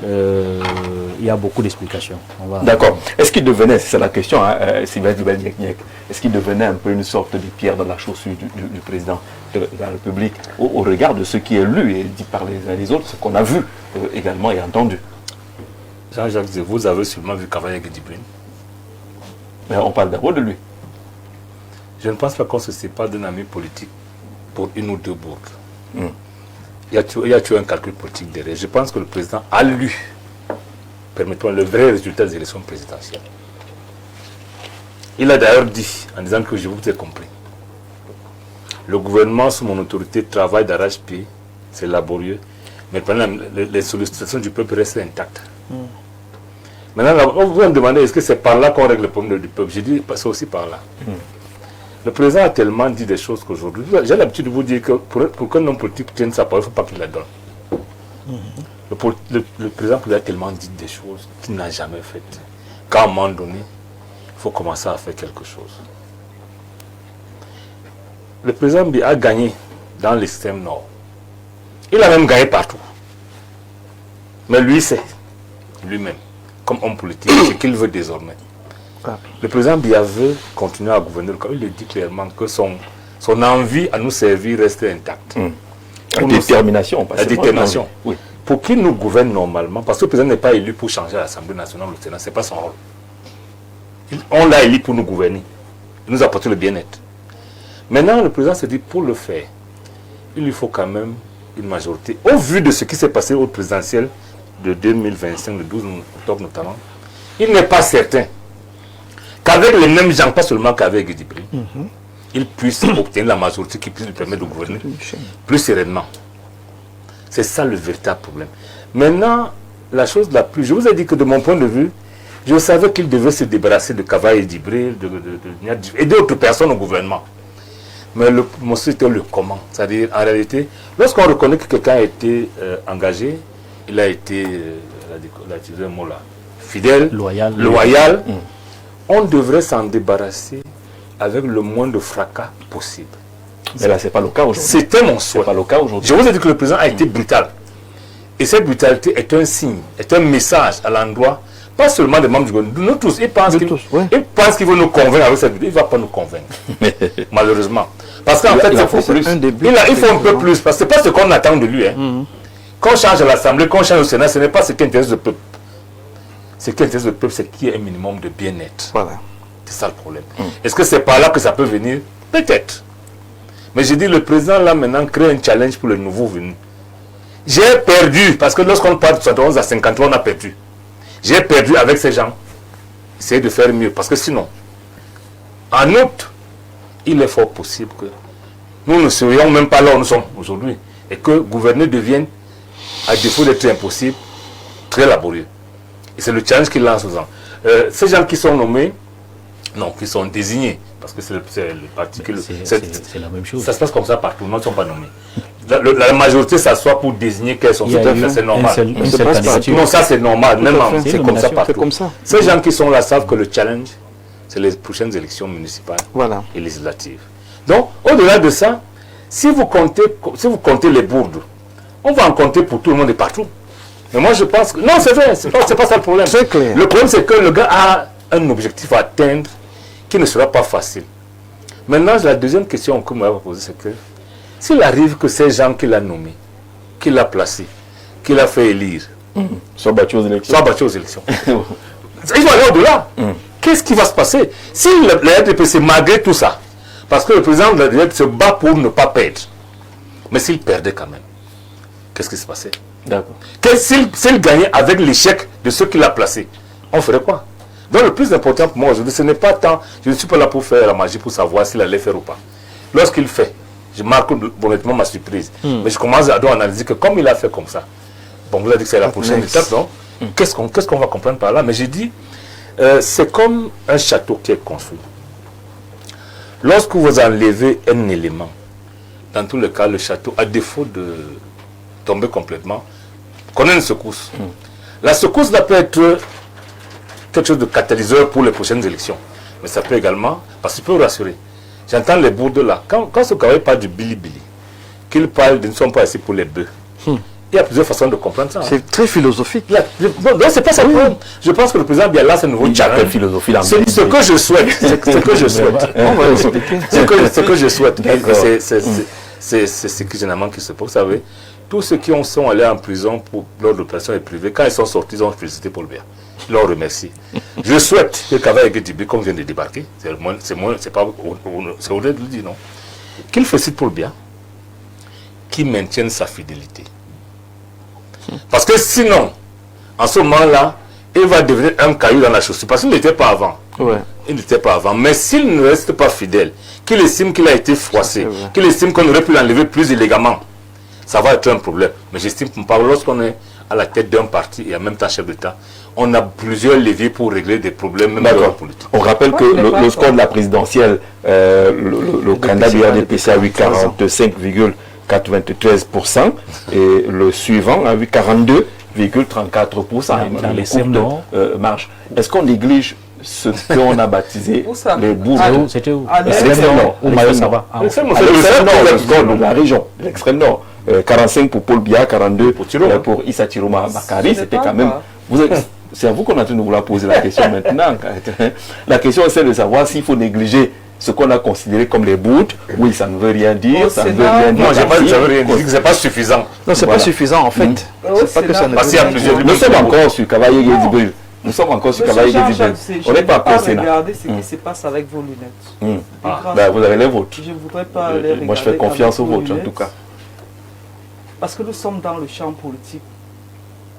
il y a beaucoup d'explications. D'accord. Est-ce qu'il devenait, c'est la question, Sylvain Dibel-Niek, est-ce qu'il devenait un peu une sorte de pierre dans la chaussure du président de la République au regard de ce qui est lu et dit par les uns et les autres, ce qu'on a vu également et entendu? Jean-Jacques, vous avez sûrement vu Kavaye Djibril. Mais on parle d'abord de lui. Je ne pense pas qu'on se sépare d'un ami politique pour une ou deux bourdes. Il y a toujours un calcul politique derrière. Je pense que le président a lu, permettons, le vrai résultat des élections présidentielles. Il a d'ailleurs dit, en disant que je vous ai compris, le gouvernement sous mon autorité travaille d'arrache-pied, c'est laborieux, mais les sollicitations du peuple restent intactes. Maintenant, vous me demandez, est-ce que c'est par là qu'on règle le problème du peuple? J'ai dit, c'est aussi par là. Le président a tellement dit des choses qu'aujourd'hui, j'ai l'habitude de vous dire que pour qu'un homme politique tienne sa parole, il ne faut pas qu'il la donne. Le président a tellement dit des choses qu'il n'a jamais faites. Qu'à un moment donné, il faut commencer à faire quelque chose. Le président a gagné dans l'extrême nord. Il a même gagné partout. Mais lui sait, lui-même, comme homme politique, ce qu'il veut désormais. Le président Biya veut continuer à gouverner le Cameroun. Il dit clairement que son envie à nous servir reste intacte. La détermination. La détermination. Oui. Pour qu'il nous gouverne normalement, parce que le président n'est pas élu pour changer l'Assemblée nationale ou le Sénat, ce n'est pas son rôle. On l'a élu pour nous gouverner, nous apporter le bien-être. Maintenant, le président se dit, pour le faire, il lui faut quand même une majorité. Au vu de ce qui s'est passé au présidentiel de 2025, le 12 octobre notamment, il n'est pas certain qu'avec les mêmes gens, pas seulement qu'avec Djibril, il puisse obtenir la majorité qui puisse lui permettre de gouverner plus sereinement. C'est ça le véritable problème. Maintenant, la chose la plus... Je vous ai dit que de mon point de vue, je savais qu'il devait se débarrasser de Kavaye Djibril et d'autres personnes au gouvernement. Mais c'était le comment. C'est-à-dire, en réalité, lorsqu'on reconnaît que quelqu'un a été engagé il a été, il a utilisé un mot là, fidèle, Loyal. loyal. On devrait s'en débarrasser avec le moins de fracas possible. Mais là, c'est pas le cas aujourd'hui. C'était mon souhait. C'est pas le cas aujourd'hui. Je vous ai dit que le président a été brutal. Et cette brutalité est un signe, est un message à l'endroit, pas seulement des membres du gouvernement, de nous tous. Il pense qu'il veut nous convaincre avec cette brutalité. Il ne va pas nous convaincre, malheureusement. Parce qu'en fait, il faut plus. Il faut un peu plus, parce que ce n'est pas ce qu'on attend de lui. Hein. Quand on change à l'Assemblée, quand on change au Sénat, ce n'est pas ce qui intéresse le peuple. Ce qui intéresse le peuple, c'est qu'il y ait un minimum de bien-être. Voilà. C'est ça le problème. Est-ce que c'est par là que ça peut venir? Peut-être. Mais je dis, le président là maintenant crée un challenge pour les nouveaux venus. J'ai perdu, parce que lorsqu'on part de 71 à 53, on a perdu. J'ai perdu avec ces gens. Essayez de faire mieux, parce que sinon, en août, il est fort possible que nous ne serions même pas là où nous sommes aujourd'hui. Et que gouverner devienne, à défaut d'être impossible, très laborieux. Et c'est le challenge qu'il lance aux gens. Ces gens qui sont nommés, non, qui sont désignés, parce que c'est le parti qui... C'est la même chose. Ça se passe comme ça partout, non, ils ne sont pas nommés. La majorité s'assoit pour désigner quels sont. C'est normal. Non, ça c'est normal, même c'est comme ça partout. Comme ça. Ces gens qui sont là savent que le challenge, c'est les prochaines élections municipales et législatives. Donc, au-delà de ça, si vous comptez les bourdes, on va en compter pour tout le monde et partout. Mais moi je pense que... Non, c'est vrai, c'est pas ça le problème. C'est clair. Le problème c'est que le gars a un objectif à atteindre qui ne sera pas facile. Maintenant, la deuxième question que moi je vais poser, c'est que s'il arrive que ces gens qu'il a nommés, qu'il a placés, qu'il a fait élire, soient battus aux élections. Il va aller au-delà. Qu'est-ce qui va se passer? Si la RDPC, malgré tout ça, parce que le président de la République se bat pour ne pas perdre, mais s'il perdait quand même, qu'est-ce qui se passait? D'accord. S'il gagnait avec l'échec de ceux qu'il a placés, on ferait quoi? Donc le plus important pour moi aujourd'hui, ce n'est pas tant, je ne suis pas là pour faire la magie pour savoir s'il allait faire ou pas. Lorsqu'il fait, je marque honnêtement ma surprise. Mais je commence à analyser que comme il a fait comme ça, bon, vous avez dit que c'est la prochaine étape, non? Qu'est-ce qu'on va comprendre par là? Mais j'ai dit, c'est comme un château qui est construit. Lorsque vous enlevez un élément, dans tous les cas, le château, à défaut de tomber complètement, connaît une secousse. La secousse peut être quelque chose de catalyseur pour les prochaines élections. Mais ça peut également, parce qu'il peut rassurer. J'entends les bourdes là. Quand ce travail parle du bilibili, qu'il parle de ne sommes pas ici pour les bœufs, il y a plusieurs façons de comprendre ça. C'est très philosophique. Donc c'est pas ça le problème. Je pense que le président Biala, c'est un nouveau challenge. Philosophie c'est ce que je souhaite. C'est ce que je souhaite. On va expliquer. Ce que je souhaite. C'est ce qui généralement qui se passe. Vous savez, tous ceux qui sont allés en prison lors de l'opération privée, quand ils sont sortis, ils ont félicité Paul Biya. Je leur remercie. Je souhaite que Kavaye Gedibé, comme vient de débarquer, c'est honnête de le dire, non, qu'il félicite Paul Biya, qu'il maintienne sa fidélité. Parce que sinon, en ce moment-là, il va devenir un caillou dans la chaussure. Parce qu'il n'était pas avant. Il n'était pas avant. Mais s'il ne reste pas fidèle, qu'il estime qu'il a été froissé, qu'il estime qu'on aurait pu l'enlever plus élégamment, ça va être un problème. Mais j'estime que lorsqu'on est à la tête d'un parti et en même temps chef d'État, on a plusieurs leviers pour régler des problèmes, même dans la politique. On rappelle que le score de la présidentielle, le candidat du RDPC a eu 45,93% et le suivant a eu 42,34% dans les coupes de marge. Est-ce qu'on néglige ce qu'on a baptisé les bourreaux? C'était où? L'extrême nord. L'extrême nord de la région. L'extrême nord. 45 pour Paul Biya, 42 pour Issa Chiroma Bakari. C'était quand même... C'est à vous qu'on a train de vouloir poser la question maintenant. La question c'est de savoir s'il faut négliger ce qu'on a considéré comme les bouts. Oui, ça ne veut rien dire. Ça ne veut rien dire. Non, ça veut rien dire. C'est pas suffisant. Non, c'est pas suffisant en fait. C'est pas que ça ne veut rien dire. Nous sommes encore sur Kavaye Gedibé. Nous sommes encore sur Kavaye Gedibé. On n'est pas encore Sénat. Regardez ce qui se passe avec vos lunettes. Vous avez les vôtres. Je ne voudrais pas les regarder. Moi, je fais confiance aux vôtres en tout cas. Parce que nous sommes dans le champ politique.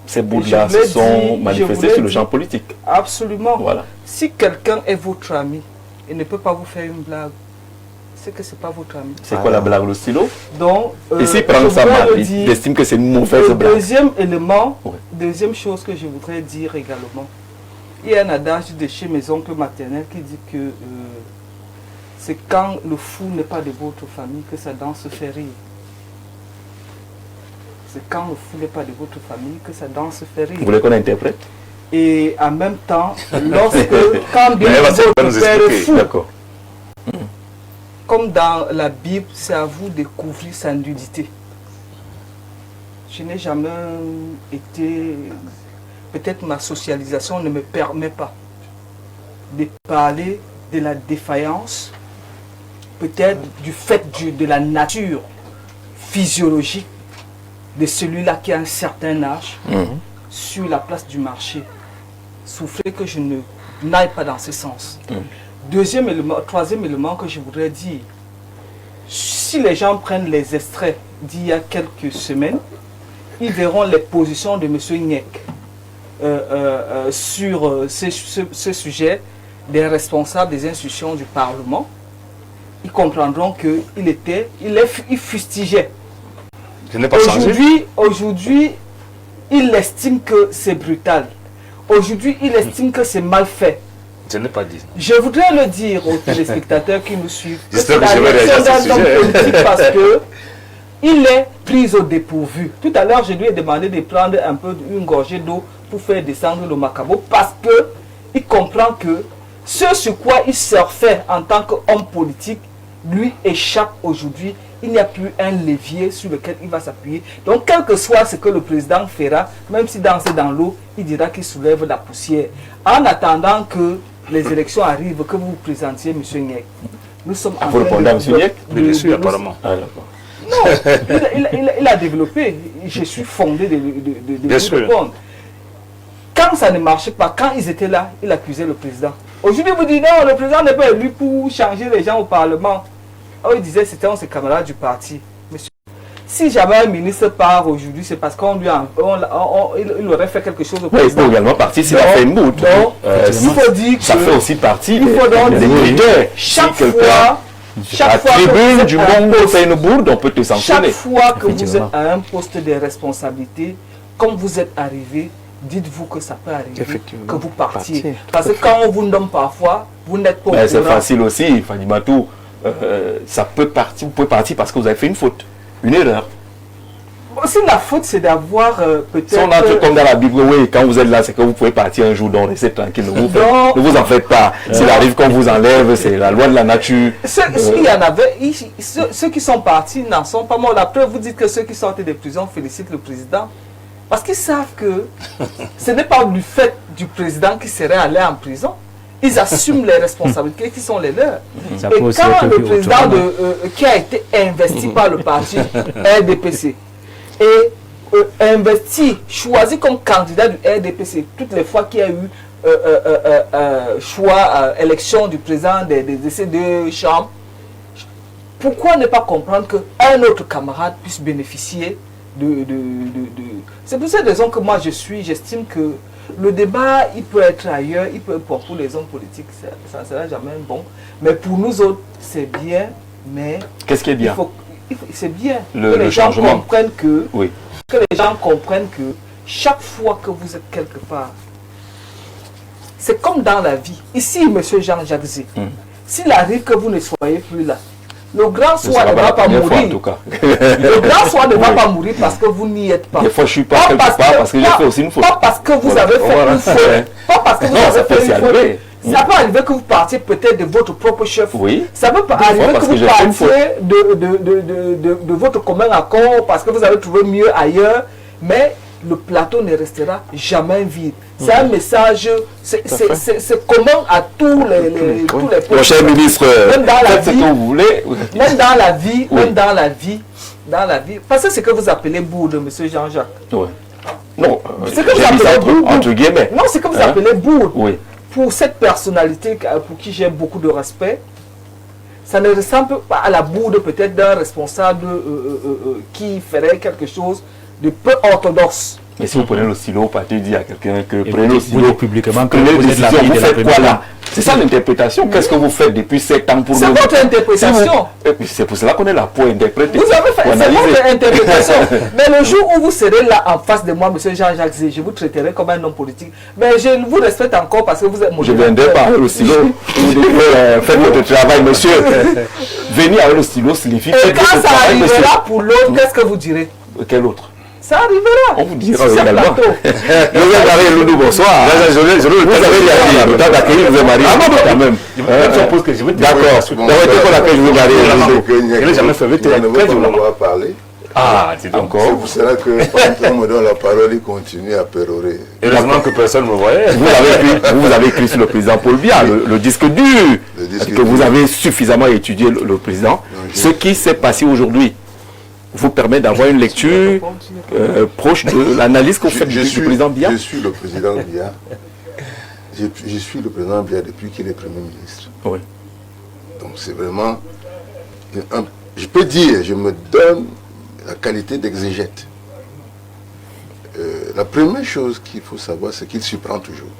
Ces bouts-là se sont manifestés sur le champ politique. Absolument. Voilà. Si quelqu'un est votre ami, il ne peut pas vous faire une blague. C'est que ce n'est pas votre ami. C'est quoi la blague, le stylo? Donc, et s'il prend ça mal, il estime que c'est une mauvaise blague. Deuxième élément, deuxième chose que je voudrais dire également. Il y a un adage de chez mes oncles maternels qui dit que c'est quand le fou n'est pas de votre famille que sa danse fait rire. c'est quand le fou n'est pas de votre famille que ça danse fait rire. Vous voulez qu'on interprète? Et en même temps, lorsque, quand Mais elle va votre nous père est expliquer. fou, D'accord. comme dans la Bible, c'est à vous de couvrir sa nudité. Je n'ai jamais été... Peut-être ma socialisation ne me permet pas de parler de la défaillance, peut-être du fait de la nature physiologique de celui-là qui a un certain âge sur la place du marché. Souffrez que je n'aille pas dans ce sens. Deuxième élément, troisième élément que je voudrais dire, si les gens prennent les extraits d'il y a quelques semaines, ils verront les positions de M. Nyek sur ce sujet des responsables des institutions du Parlement. Ils comprendront qu'il fustigeait. Je n'ai pas changé. Aujourd'hui, il estime que c'est brutal. Aujourd'hui, il estime que c'est mal fait. Je n'ai pas dit. Je voudrais le dire aux téléspectateurs qui nous suivent. J'espère que c'est je la vais réagir réaction à ce d'un homme sujet. politique parce que il est pris au dépourvu. Tout à l'heure, je lui ai demandé de prendre un peu une gorgée d'eau pour faire descendre le macabo parce que il comprend que ce sur quoi il surfait en tant qu'homme politique lui échappe aujourd'hui. Il n'y a plus un levier sur lequel il va s'appuyer. Donc, quel que soit ce que le président fera, même si danse dans l'eau, il dira qu'il soulève la poussière. En attendant que les élections arrivent, que vous vous présentiez, M. Nyek, nous sommes en Vous répondez à M. Nyek? Bien sûr, apparemment. Ah, d'accord. Non, il a développé. Je suis fondé de Bien lui sûr. répondre. Quand ça ne marchait pas, quand ils étaient là, il accusait le président. Aujourd'hui, vous dites non, le président n'est pas élu pour changer les gens au Parlement. Oh, il disait c'était un de ses camarades du parti. Monsieur, si jamais un ministre part aujourd'hui, c'est parce qu'on lui il aurait fait quelque chose au Oui, il président. peut également partir s'il a fait une boute. Donc, il faut dire que Ça fait aussi partie il faut donc des dire critères. chaque Si quelqu'un, fois, à chaque la fois que vous tribune êtes du à un monde poste- fait une bourde, on peut te chaque sanctionner. fois que vous êtes Effectivement. à un poste de responsabilité, comme vous êtes arrivé, dites-vous que ça peut arriver, Effectivement. que vous partiez. Partir. Parce que quand on vous nomme parfois, vous n'êtes pas au Mais c'est courant. facile aussi, Fanny Matou. Ça peut partir, vous pouvez partir parce que vous avez fait une faute, une erreur. Aussi, la faute, c'est d'avoir peut-être... Si on a comme dans la Bible, oui, quand vous êtes là, c'est que vous pouvez partir un jour, donc restez tranquille, ne vous en faites pas. S'il arrive qu'on vous enlève, c'est la loi de la nature. Il y en avait, ceux qui sont partis n'en sont pas morts. La preuve, vous dites que ceux qui sortent des prisons félicitent le président. Parce qu'ils savent que ce n'est pas du fait du président qui serait allé en prison. Ils assument les responsabilités qui sont les leurs. Ça Et peut aussi quand être le vu président autrement. qui a été investi par le parti RDPC et investi, choisi comme candidat du RDPC, toutes les fois qu'il y a eu élection du président de ces deux chambres, pourquoi ne pas comprendre qu'un autre camarade puisse bénéficier C'est pour cette raison que moi j'estime que le débat, il peut être ailleurs, il peut être pour les hommes politiques, ça ne sera jamais bon. Mais pour nous autres, c'est bien, mais... Qu'est-ce qui est bien? C'est bien Le que les gens changement. comprennent que... Oui. Que les gens comprennent que chaque fois que vous êtes quelque part, c'est comme dans la vie. Ici, M. Jean-Jacques Zé, s'il arrive que vous ne soyez plus là, le grand soir ne va pas mourir. En tout cas. Le grand soir ne va pas mourir parce que vous n'y êtes pas. Des fois, je suis pas quelque part parce que j'ai fait aussi une faute. Pas parce que vous Voilà. avez fait Voilà. une faute. Pas parce que vous Non, ça avez peut fait s'y une faute. arriver. Ça peut arriver que vous partiez peut-être de votre propre chef. Oui. Ça peut pas Des fois, arriver que parce que vous j'ai fait une partiez de votre commun accord parce que vous avez trouvé mieux ailleurs. Mais le plateau ne restera jamais vide. C'est un message, c'est commun à tous les Mon cher ministre, même dans la faites ce vie, que vous voulez. même dans la vie, Oui. même dans la vie, parce que c'est ce que vous appelez bourde, monsieur Jean-Jacques. Ouais. Non, C'est que vous j'ai mis ça appelez bourde. entre guillemets. Non, c'est que vous Hein? appelez bourde. Oui. Pour cette personnalité pour qui j'ai beaucoup de respect, ça ne ressemble pas à la bourde peut-être d'un responsable qui ferait quelque chose de peu orthodoxe. Mais si vous prenez le stylo, partez dire à quelqu'un que Et prenez vous le dites stylo, publiquement que prenez vous une êtes la décision, fille vous de la faites quoi première là? C'est ça l'interprétation. Qu'est-ce que vous faites depuis 7 ans pour C'est le... votre interprétation. Et puis c'est pour cela qu'on est là pour interpréter. Vous avez fait, pour c'est analyser. votre interprétation. Mais le jour où vous serez là en face de moi, monsieur Jean-Jacques Zé, je vous traiterai comme un homme politique. Mais je vous respecte encore parce que vous êtes mon Je viendrai pas avec le stylo. Vous devez faire votre travail, monsieur. Venir avec le stylo signifie Et faire quand votre ça travail, monsieur. arrivera pour l'autre, qu'est-ce que vous direz? Quel autre? Ça arrivera. On vous dira Si c'est également. plateau. José Marie Loudou, bonsoir. Vous avez dit le temps d'accueillir José Marie. Ah non, quand même. D'accord. D'abord, il faut l'accueillir José Marie Loudou. Il n'a jamais fait parler. Ah, c'est encore. C'est pour cela que quand on me donne la parole, il continue à pérorer. Heureusement que personne ne me voyait. Vous avez écrit sur le président Paul Biya, le disque dur, que vous avez suffisamment étudié le président. Ce qui s'est passé aujourd'hui vous permet d'avoir une lecture proche de l'analyse qu'on fait du président Biya. Je suis le président Biya. Je suis le président Biya depuis qu'il est Premier ministre. Oui. Donc c'est vraiment... je peux dire, je me donne la qualité d'exégète. La première chose qu'il faut savoir, c'est qu'il surprend toujours.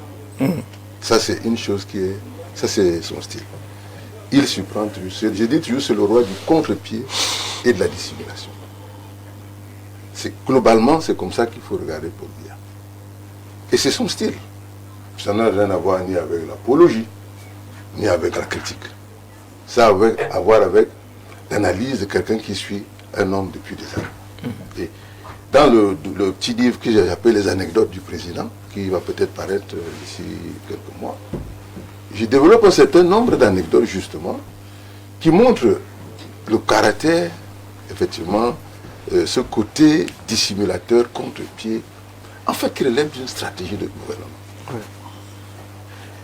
Ça, c'est une chose qui est... Ça, c'est son style. Il surprend toujours. Je dis toujours, c'est le roi du contre-pied et de la dissimulation. Globalement, c'est comme ça qu'il faut regarder Paul Biya. Et c'est son style. Ça n'a rien à voir ni avec l'apologie, ni avec la critique. Ça a à voir avec l'analyse de quelqu'un qui suit un homme depuis des années. Et dans le petit livre que j'ai appelé Les anecdotes du président, qui va peut-être paraître d'ici quelques mois, je développe un certain nombre d'anecdotes justement qui montrent le caractère, effectivement, ce côté dissimulateur, contre-pied, en fait qui relève d'une stratégie de gouvernement.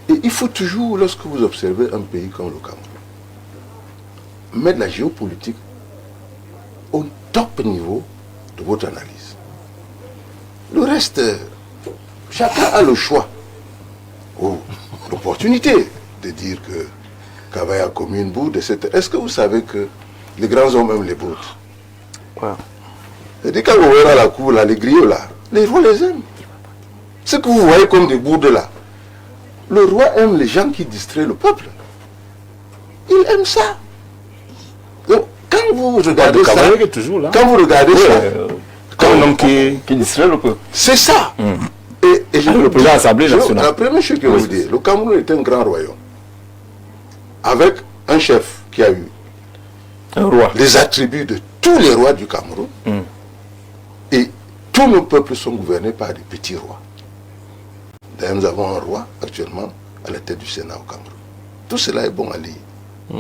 Et il faut toujours, lorsque vous observez un pays comme le Cameroun, mettre la géopolitique au top niveau de votre analyse. Le reste, chacun a le choix ou l'opportunité de dire que Kavaya a commis une bourde, etc. Est-ce que vous savez que les grands hommes aiment les bourdes? C'est-à-dire quand vous voyez à la cour, là, les griots là, les rois les aiment. Ce que vous voyez comme des bourdes là, le roi aime les gens qui distraient le peuple. Il aime ça. Donc, quand vous regardez ça, quand vous regardez ça, comme un homme qui distrait le peuple. C'est ça. Et je le président de l'Assemblée nationale. La première chose que vous dites, le Cameroun est un grand royaume. Avec un chef qui a eu un roi. Les attributs de tous les rois du Cameroun. Et tous nos peuples sont gouvernés par des petits rois. D'ailleurs, nous avons un roi actuellement à la tête du Sénat au Cameroun. Tout cela est bon à lire.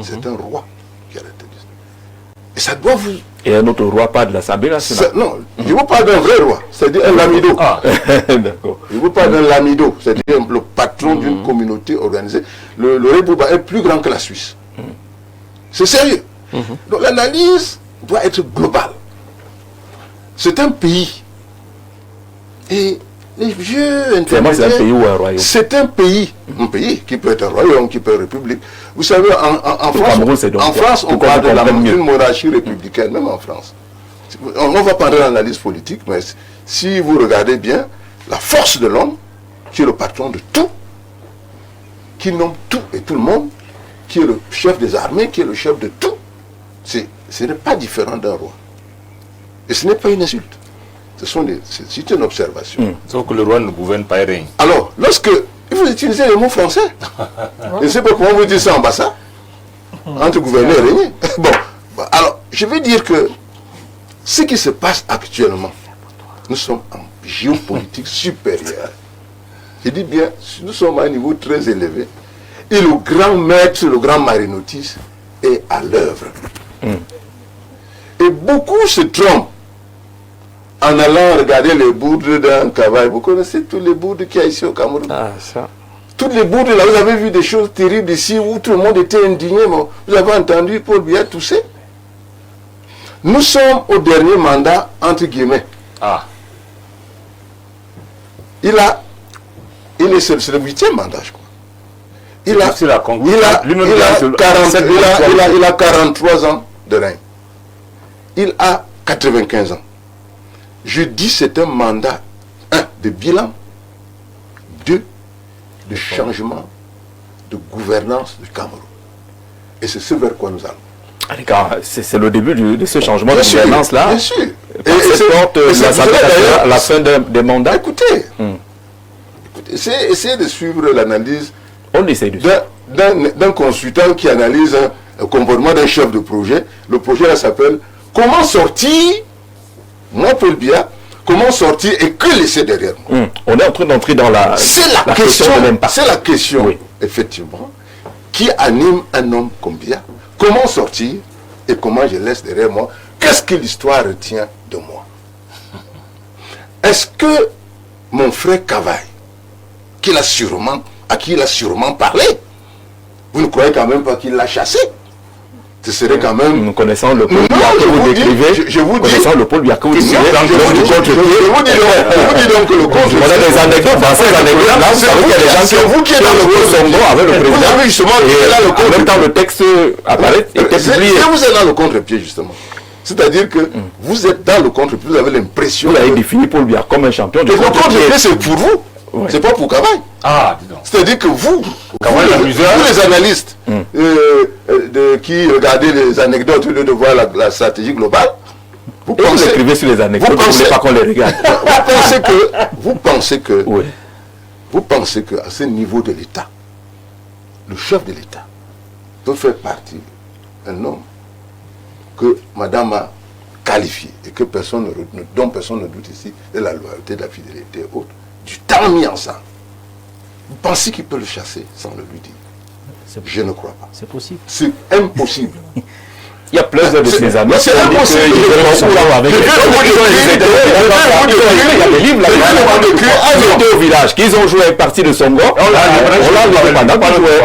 C'est un roi qui est à la tête du Sénat. Et ça doit vous... Et un autre roi, pas de l'Assemblée nationale. Non, je vous parle d'un vrai roi, c'est-à-dire un lamido. D'accord. Je vous parle d'un lamido, c'est-à-dire le patron d'une communauté organisée. Le Rébouba est plus grand que la Suisse. C'est sérieux. Donc l'analyse doit être globale. C'est un pays. Et les vieux intermédiaires... C'est un pays ou un royaume? C'est un pays qui peut être un royaume, qui peut être république. Vous savez, en France, on parle d'une monarchie républicaine, même en France. On va parler d'analyse politique, mais si vous regardez bien, la force de l'homme, qui est le patron de tout, qui nomme tout et tout le monde, qui est le chef des armées, qui est le chef de tout, ce n'est pas différent d'un roi. Et ce n'est pas une insulte. C'est une observation. Sauf que le roi ne gouverne pas et règne. Alors, lorsque... Il faut utiliser les mots français. Je ne sais pas comment vous dites ça en Bassa. Entre gouverner et régner. Bon, alors, je vais dire que ce qui se passe actuellement, nous sommes en géopolitique supérieure. Je dis bien, nous sommes à un niveau très élevé. Et le grand maître, le grand Marinotis est à l'œuvre. Et beaucoup se trompent en allant regarder les bourdes d'un cavale. Vous connaissez tous les bourdes qu'il y a ici au Cameroun? Toutes les bourdes là, vous avez vu des choses terribles ici où tout le monde était indigné. Vous avez entendu Paul Biya tousser? Nous sommes au dernier mandat, entre guillemets. C'est le 8e mandat, je crois. Il a 43 ans de règne. Il a 95 ans. Je dis c'est un mandat, 1, de bilan, 2, de changement de gouvernance du Cameroun. Et c'est ce vers quoi nous allons. C'est le début de ce changement de gouvernance-là. Bien sûr. Et la fin des mandats. Écoutez, essayez de suivre l'analyse d'un consultant qui analyse le comportement d'un chef de projet. Le projet là s'appelle « Comment sortir ?» Moi, Paul Biya, comment sortir et que laisser derrière moi. On est en train d'entrer dans la question de l'impact. C'est la question, Oui. effectivement, qui anime un homme comme Biya. Comment sortir et comment je laisse derrière moi? Qu'est-ce que l'histoire retient de moi? Est-ce que mon frère Cavaille, à qui il a sûrement parlé, vous ne croyez quand même pas qu'il l'a chassé? Ce serait quand même... Nous connaissons le Paul Non, Biya que je vous vous dis- décrivez. je vous dis- Connaissant le Paul Biya que vous Non, décrivez. je vous dis donc que le contre... On a des anecdotes dans ces anecdotes-là. Vous savez qu'il y a des gens C'est vous qui êtes dans le joué au Songo avec le Vous président. avez justement Et là le en même temps, le texte apparaît et était publié. Vous êtes dans le contre-pied, justement. C'est-à-dire que vous êtes dans le contre-pied, vous avez l'impression... Vous avez défini Paul Biya comme un champion de Le contre-pied, c'est pour vous. Ouais. C'est pas pour Cavaille. Ah, dis donc. C'est-à-dire que vous l'amuseur. les analystes qui regardez les anecdotes au lieu de voir la stratégie globale, vous Et vous pensez, écrivez sur les anecdotes, vous ne voulez pas qu'on les regarde. vous Oui. pensez que à ce niveau de l'État, le chef de l'État peut faire partie d'un homme que Madame a qualifié et que dont personne ne doute ici de la loyauté, de la fidélité et autres, du temps mis ensemble. Vous pensez qu'il peut le chasser sans le lui dire? Je ne crois pas. C'est possible. C'est impossible. Il y a plusieurs de ces amis. C'est impossible. Il y a des livres là. Ils étaient au village, qu'ils ont joué une partie de Songo. On l'a pendant qu'ils jouaient.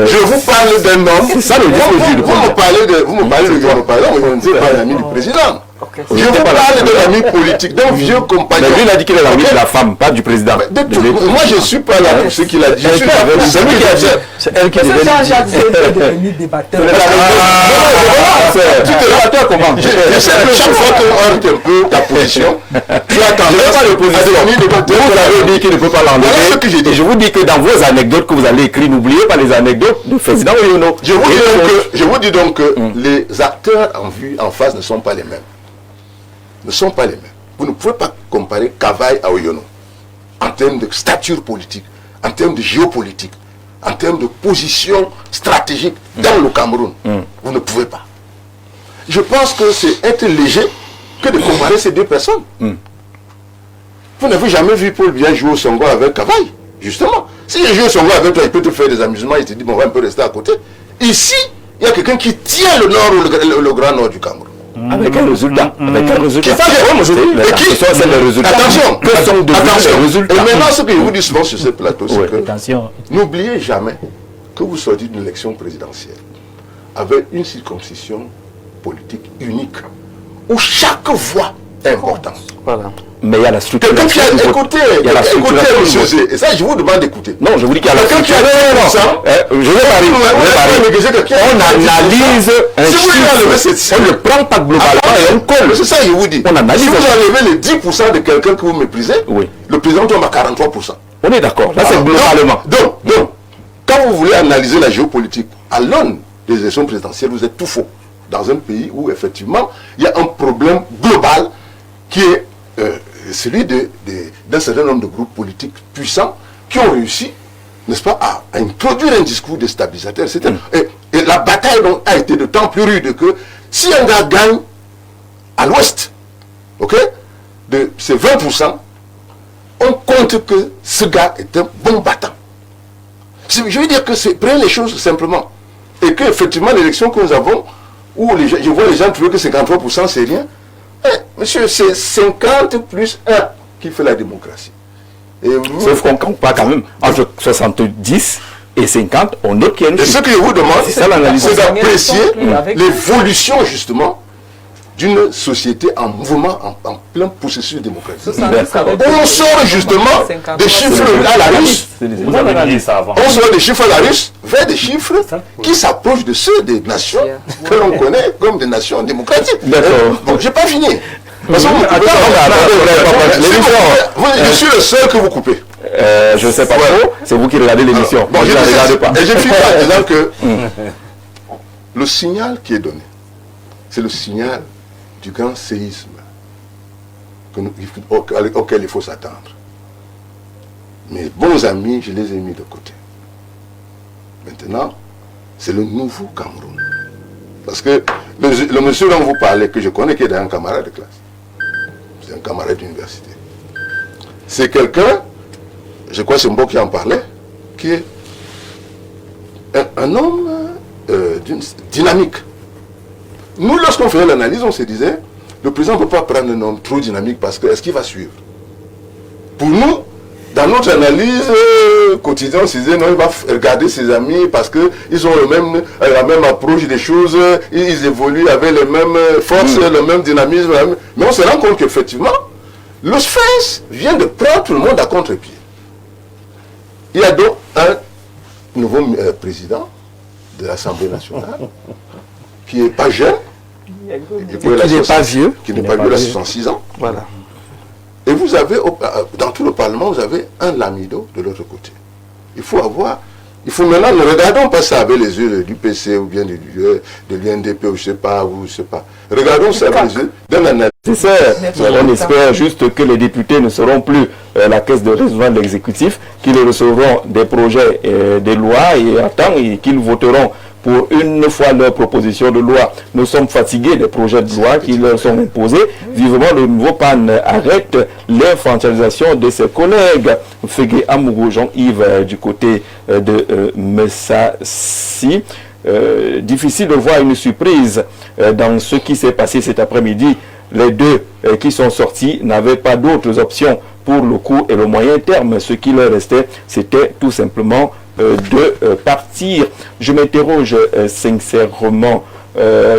Je vous parle d'un homme. C'est ça le discours du Vous me parlez de Jean par exemple, vous ne dites pas l'ami du président. Je vous pas parle de l'ami politique, d'un vieux compagnon. Mais lui, il a dit qu'il est l'ami de la femme, pas du président. Moi, je ne suis pas là pour ce qu'il a dit. Je suis là pour ce qu'il a dit. C'est elle qui a C'est Jean-Jacques Zé est devenu débatteur. Tu te rates comment? Je sais que chaque fois qu'on heurte un peu ta position, tu as tendance à devenir débatteur. Vous avez dit qu'il ne peut pas Voilà ce l'enlever. que j'ai dit. Et je vous dis que dans vos anecdotes que vous allez écrire, n'oubliez pas les anecdotes de Président Oyono. Je vous dis donc que les acteurs en face ne sont pas les mêmes. Ne sont pas les mêmes. Vous ne pouvez pas comparer Cavaille à Oyono en termes de stature politique, en termes de géopolitique, en termes de position stratégique dans le Cameroun. Vous ne pouvez pas. Je pense que c'est être léger que de comparer ces deux personnes. Vous n'avez jamais vu Paul Biya jouer au Songo avec Cavaille, justement. Si il joue au Songo avec toi, il peut te faire des amusements, il te dit, bon, on va un peu rester à côté. Ici, il y a quelqu'un qui tient le nord ou le grand nord du Cameroun. Avec un résultat. Avec un résultat. C'est les résultats. Attention, Que sont devenus les résultats? Et maintenant, ce que je vous dis souvent sur ce plateau, c'est que Attention. n'oubliez jamais que vous sortez d'une élection présidentielle avec une circonscription politique unique où chaque voix est importante. Voilà. Mais il y a la structure. Quelqu'un qui a écouté, monsieur Zé, et ça je vous demande d'écouter. Non, je vous dis qu'il y a la Quelqu'un qui structure. a Je vais parler. On analyse un Si vous enlevez chiffre. cette On ne prend pas globalement et on colle. c'est ça que je vous dis. On analyse Si vous un enlevez les 10% de quelqu'un que vous méprisez, Oui. le président tombe à 43%. On est d'accord. Là, c'est globalement. Donc, quand vous voulez analyser la géopolitique à l'aune des élections présidentielles, vous êtes tout faux. Dans un pays où, effectivement, il y a un problème global qui est celui d'un certain nombre de groupes politiques puissants qui ont réussi, n'est-ce pas, à introduire un discours déstabilisateur. Et la bataille donc, a été d'autant plus rude que si un gars gagne à l'ouest, ok, de ces 20%, on compte que ce gars est un bon battant. Je veux dire que prenez les choses simplement. Et qu'effectivement, l'élection que nous avons, où je vois les gens trouver que 53% c'est rien. Monsieur, c'est 50 plus 1 qui fait la démocratie. Sauf qu'on ne compte pas quand même. Entre 70 et 50, on note qu'il y a une Et ce que je vous demande, c'est ça l'analyse. c'est d'apprécier l'évolution justement d'une société en mouvement, en plein processus démocratique. On sort justement des chiffres à la russe. Vous avez dit ça avant. On sort des chiffres à la russe vers des chiffres qui s'approchent de ceux des nations que l'on connaît comme des nations démocratiques. D'accord. Bon, j'ai pas fini. Parce que je suis le seul que vous coupez. Je ne sais pas trop. C'est vous qui regardez l'émission. Bon, je ne la regarde pas. Et je finis en disant que le signal qui est donné, c'est le signal du grand séisme auquel il faut s'attendre. Mes bons amis, je les ai mis de côté. Maintenant, c'est le nouveau Cameroun. Parce que le monsieur dont vous parlez, que je connais, qui est un camarade de classe, c'est un un camarade d'université. C'est quelqu'un, je crois que c'est Mbo qui en parlait, qui est un homme dynamique. Nous, lorsqu'on faisait l'analyse, on se disait, le président ne peut pas prendre un homme trop dynamique parce que est-ce qu'il va suivre? Pour nous, dans notre analyse quotidienne, on se disait, non, il va regarder ses amis parce qu'ils ont la même approche des choses, ils évoluent avec les mêmes forces, le même dynamisme. Mais on se rend compte qu'effectivement, le Sphinx vient de prendre tout le monde à contre-pied. Il y a donc un nouveau président de l'Assemblée nationale qui n'est pas jeune, qui n'est pas vieux, qui n'est pas vieux, il a 66 ans. Voilà. Et vous avez, dans tout le Parlement, vous avez un lamido de l'autre côté. Il faut maintenant, ne regardons pas ça avec les yeux du PC ou bien de l'UNDP ou je sais pas. Regardons ça avec les yeux d'un analyste. C'est ça. On espère juste que les députés ne seront plus la caisse de résolution de l'exécutif, qu'ils recevront des projets des lois et qu'ils voteront pour une fois leurs propositions de loi. Nous sommes fatigués des projets de loi qui leur sont imposés. Vivement, le nouveau PAN arrête l'infantilisation de ses collègues. Fégué Amourou, Jean-Yves, du côté de Messassi. Difficile de voir une surprise dans ce qui s'est passé cet après-midi. Les deux qui sont sortis n'avaient pas d'autres options pour le court et le moyen terme. Ce qui leur restait, c'était tout simplement de partir. Je m'interroge sincèrement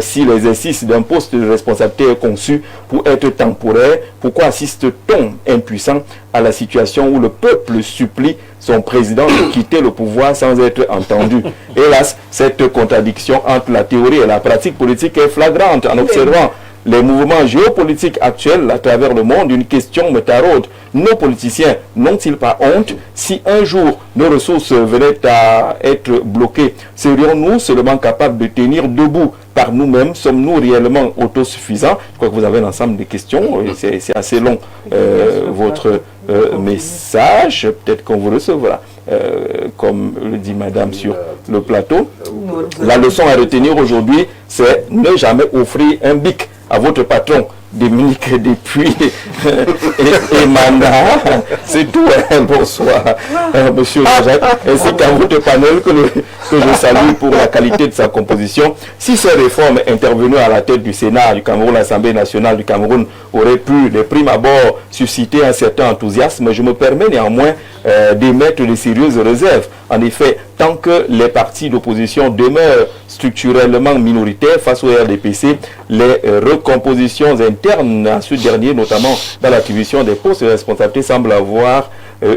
si l'exercice d'un poste de responsabilité est conçu pour être temporaire, pourquoi assiste-t-on impuissant à la situation où le peuple supplie son président de quitter le pouvoir sans être entendu? Hélas, cette contradiction entre la théorie et la pratique politique est flagrante. En observant les mouvements géopolitiques actuels à travers le monde, une question me taraude. Nos politiciens n'ont-ils pas honte? Si un jour nos ressources venaient à être bloquées, serions-nous seulement capables de tenir debout par nous-mêmes? Sommes-nous réellement autosuffisants? Je crois que vous avez un ensemble de questions. C'est assez long votre message. Peut-être qu'on vous recevra. Comme le dit madame sur le plateau. La leçon à retenir aujourd'hui, c'est ne jamais offrir un bic à votre patron, Dominique Depuis et Mana. C'est tout. Bonsoir, monsieur Jacques, ainsi qu'à votre panel que je salue pour la qualité de sa composition. Si ces réformes intervenues à la tête du Sénat du Cameroun, l'Assemblée nationale du Cameroun, auraient pu, de prime abord, susciter un certain enthousiasme, je me permets néanmoins d'émettre de sérieuses réserves. En effet, tant que les partis d'opposition demeurent structurellement minoritaires face au RDPC, les recompositions internes à ce dernier, notamment dans l'attribution des postes de responsabilité, semblent avoir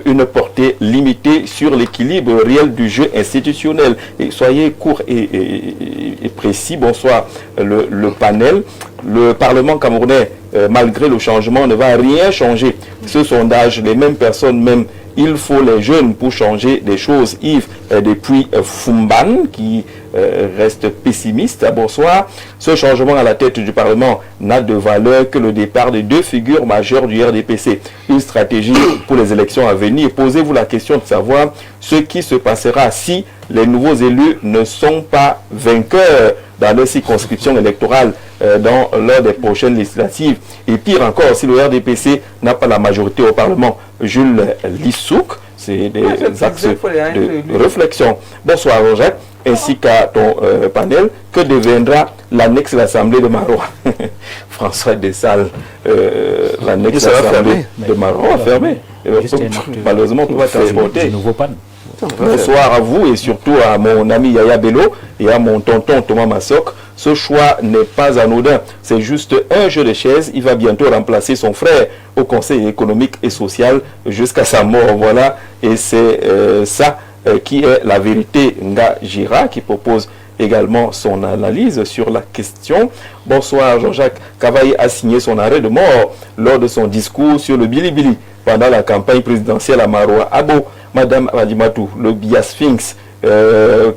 une portée limitée sur l'équilibre réel du jeu institutionnel. Et soyez court et précis. Bonsoir le panel. Le Parlement camerounais, malgré le changement, ne va rien changer. Ce sondage, les mêmes personnes, même il faut les jeunes pour changer des choses. Yves, depuis Fumban, qui reste pessimiste. Bonsoir. Ce changement à la tête du Parlement n'a de valeur que le départ de deux figures majeures du RDPC. Une stratégie pour les élections à venir. Posez-vous la question de savoir ce qui se passera si les nouveaux élus ne sont pas vainqueurs dans leur circonscription électorale lors des prochaines législatives. Et pire encore, si le RDPC n'a pas la majorité au Parlement. Jules Lissouk, c'est des axes de réflexion. Bonsoir Roger, ainsi qu'à ton panel. Que deviendra l'annexe de l'Assemblée de Marois? François Dessalles, l'annexe de l'Assemblée de Marois fermée. Malheureusement, on ne peut pas transporter. Bonsoir à vous et surtout à mon ami Yaya Bello et à mon tonton Thomas Massok. Ce choix n'est pas anodin, c'est juste un jeu de chaises. Il va bientôt remplacer son frère au Conseil économique et social jusqu'à sa mort. Voilà, et c'est ça qui est la vérité. Nga Gira qui propose également son analyse sur la question. Bonsoir, Jean-Jacques Cavaillé a signé son arrêt de mort lors de son discours sur le Bilibili pendant la campagne présidentielle à Maroua. Abo, Madame Radimatou, le Biasphinx,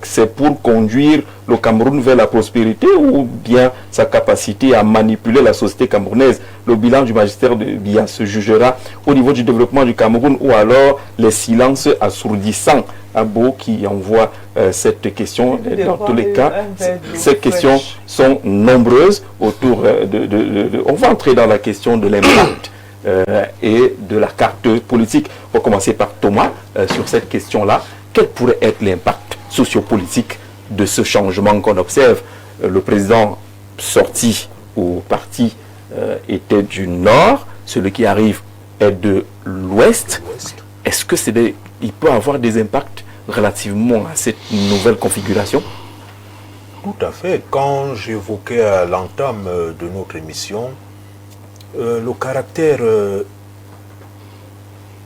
c'est pour conduire le Cameroun vers la prospérité ou bien sa capacité à manipuler la société camerounaise? Le bilan du magistère de Bias se jugera au niveau du développement du Cameroun ou alors les silences assourdissants. Abo qui envoie cette question. Dans tous les cas, ces questions sont nombreuses autour on va entrer dans la question de l'impact et de la carte politique. On va commencer par Thomas sur cette question-là. Quel pourrait être l'impact sociopolitique de ce changement qu'on observe? Le président sorti au parti était du Nord, celui qui arrive est de l'Ouest. Est-ce que il peut avoir des impacts relativement à cette nouvelle configuration? Tout à fait. Quand j'évoquais à l'entame de notre émission le caractère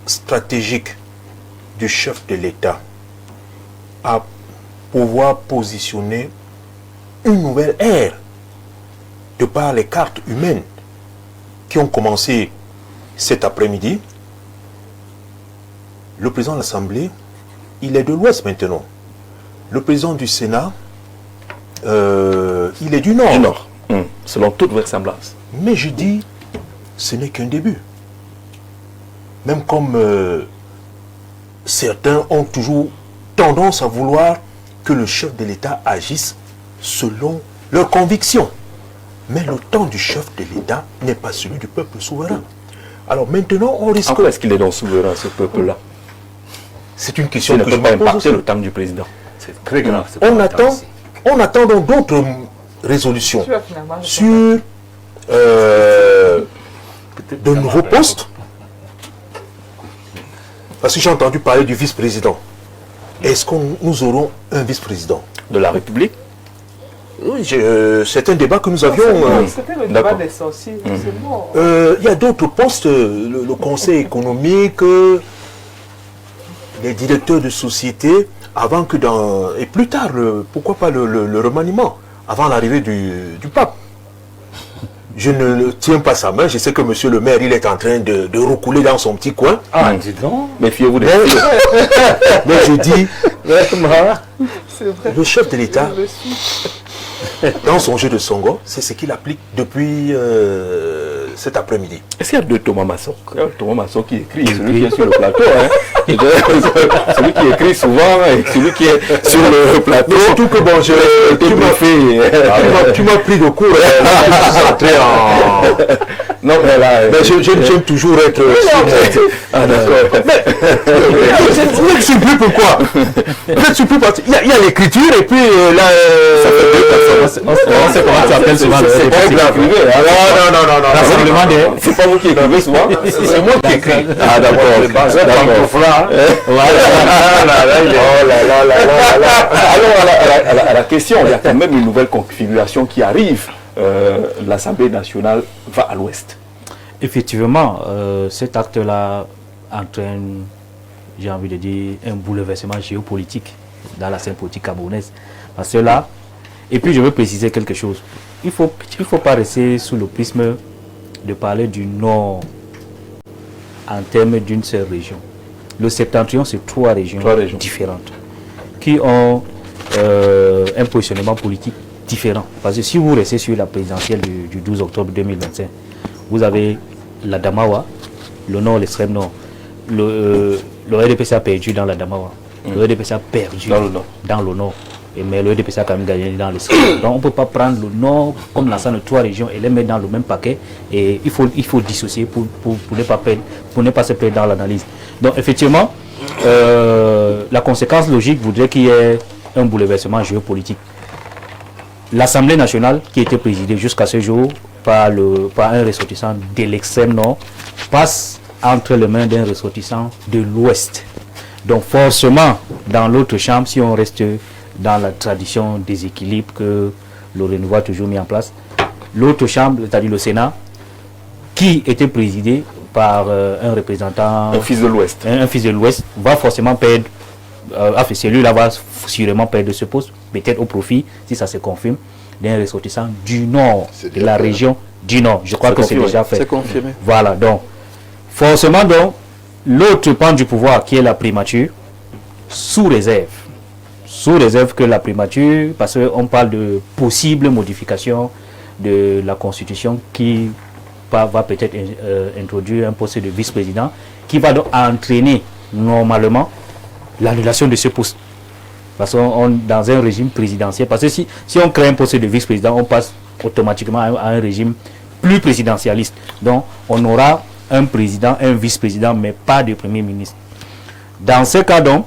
stratégique du chef de l'État à pouvoir positionner une nouvelle ère de par les cartes humaines qui ont commencé cet après-midi. Le président de l'Assemblée, il est de l'Ouest maintenant. Le président du Sénat, il est du Nord. Du Nord, selon toute vraisemblance. Mais je dis, ce n'est qu'un début. Même comme certains ont toujours tendance à vouloir que le chef de l'État agisse selon leurs convictions. Mais le temps du chef de l'État n'est pas celui du peuple souverain. Alors maintenant, on risque... Pourquoi est-ce qu'il est donc souverain, ce peuple-là? C'est une question que je ne peut pas me pose impacter aussi. le temps du président. C'est très grave. On attend donc d'autres résolutions sur de nouveaux postes. Parce que j'ai entendu parler du vice-président. Est-ce que nous aurons un vice-président De la République? Oui, c'est un débat que nous avions. C'était le débat des sorciers. C'est mort. Il y a d'autres postes, le conseil économique, les directeurs de société, avant que dans... Et plus tard, pourquoi pas le remaniement, avant l'arrivée du pape. Je ne tiens pas sa main, je sais que monsieur le maire, il est en train de roucouler dans son petit coin. Ah, dis donc. Méfiez-vous des Mais je dis, C'est vrai. le chef de l'État, Je le suis. dans son jeu de Songo, c'est ce qu'il applique depuis cet après-midi. Est-ce qu'il y a deux Thomas Masson? Thomas Masson qui écrit, celui qui est sur le plateau. Celui qui écrit souvent et celui qui est sur le plateau. Mais surtout que bon, tu m'as pris de court. Non, mais là... Mais j'aime toujours être... Ah, d'accord. Vous êtes surpris pourquoi? Vous êtes surpris parce qu'il y a l'écriture et puis là... On sait comment tu appelles souvent le Non. C'est pas vous qui écrivez souvent? C'est moi qui écris. Ah, d'accord. Alors, à la question, il y a quand même une nouvelle configuration qui arrive. L'Assemblée nationale va à l'ouest. Effectivement, cet acte-là entraîne, j'ai envie de dire, un bouleversement géopolitique dans la scène politique camerounaise. Parce que là, et puis je veux préciser quelque chose. Il faut pas rester sous le prisme de parler du Nord en termes d'une seule région. Le septentrion, c'est trois régions différentes qui ont un positionnement politique différent. Parce que si vous restez sur la présidentielle du 12 octobre 2025, vous avez la Damawa, le Nord, l'extrême Nord. Le RDPC a perdu dans la Damawa. Le RDPC a perdu dans le Nord. Mais le RDPC a quand même gagné dans l'extrême. Donc on ne peut pas prendre le Nord comme l'ensemble de trois régions et les mettre dans le même paquet. Et il faut dissocier pour ne pas se perdre dans l'analyse. Donc effectivement, la conséquence logique voudrait qu'il y ait un bouleversement géopolitique. L'Assemblée nationale, qui était présidée jusqu'à ce jour par un ressortissant de l'extrême nord, passe entre les mains d'un ressortissant de l'ouest. Donc forcément, dans l'autre chambre, si on reste dans la tradition des équilibres que le renouveau a toujours mis en place, l'autre chambre, c'est-à-dire le Sénat, qui était présidé par un représentant... Un fils de l'Ouest. Un fils de l'Ouest va forcément perdre... celui-là va sûrement perdre ce poste, peut-être au profit, si ça se confirme, d'un ressortissant du Nord, de la région du Nord. Je crois que c'est déjà fait. C'est confirmé. Voilà, donc, forcément, donc, l'autre pan du pouvoir, qui est la primature, sous réserve que la primature, parce qu'on parle de possibles modifications de la Constitution qui va peut-être introduire un poste de vice-président, qui va donc entraîner normalement l'annulation de ce poste. Parce qu'on dans un régime présidentiel, parce que si on crée un poste de vice-président, on passe automatiquement à un régime plus présidentialiste. Donc on aura un président, un vice-président, mais pas de premier ministre. Dans ce cas donc,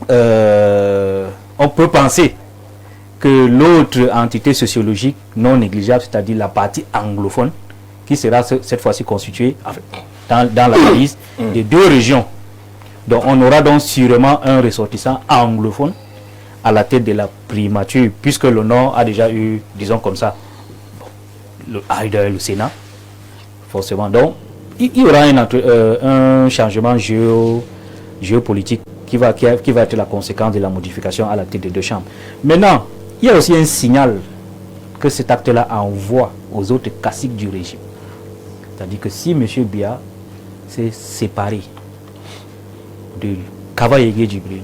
on peut penser que l'autre entité sociologique non négligeable, c'est-à-dire la partie anglophone, qui sera cette fois-ci constituée dans la valise des deux régions. Donc on aura donc sûrement un ressortissant anglophone à la tête de la primature, puisque le Nord a déjà eu, disons comme ça, le Sénat, forcément. Donc il y aura un changement géopolitique qui va être la conséquence de la modification à la tête des deux chambres. Maintenant, il y a aussi un signal que cet acte-là envoie aux autres caciques du régime. C'est-à-dire que si M. Biya s'est séparé de Kavayegue Djibril,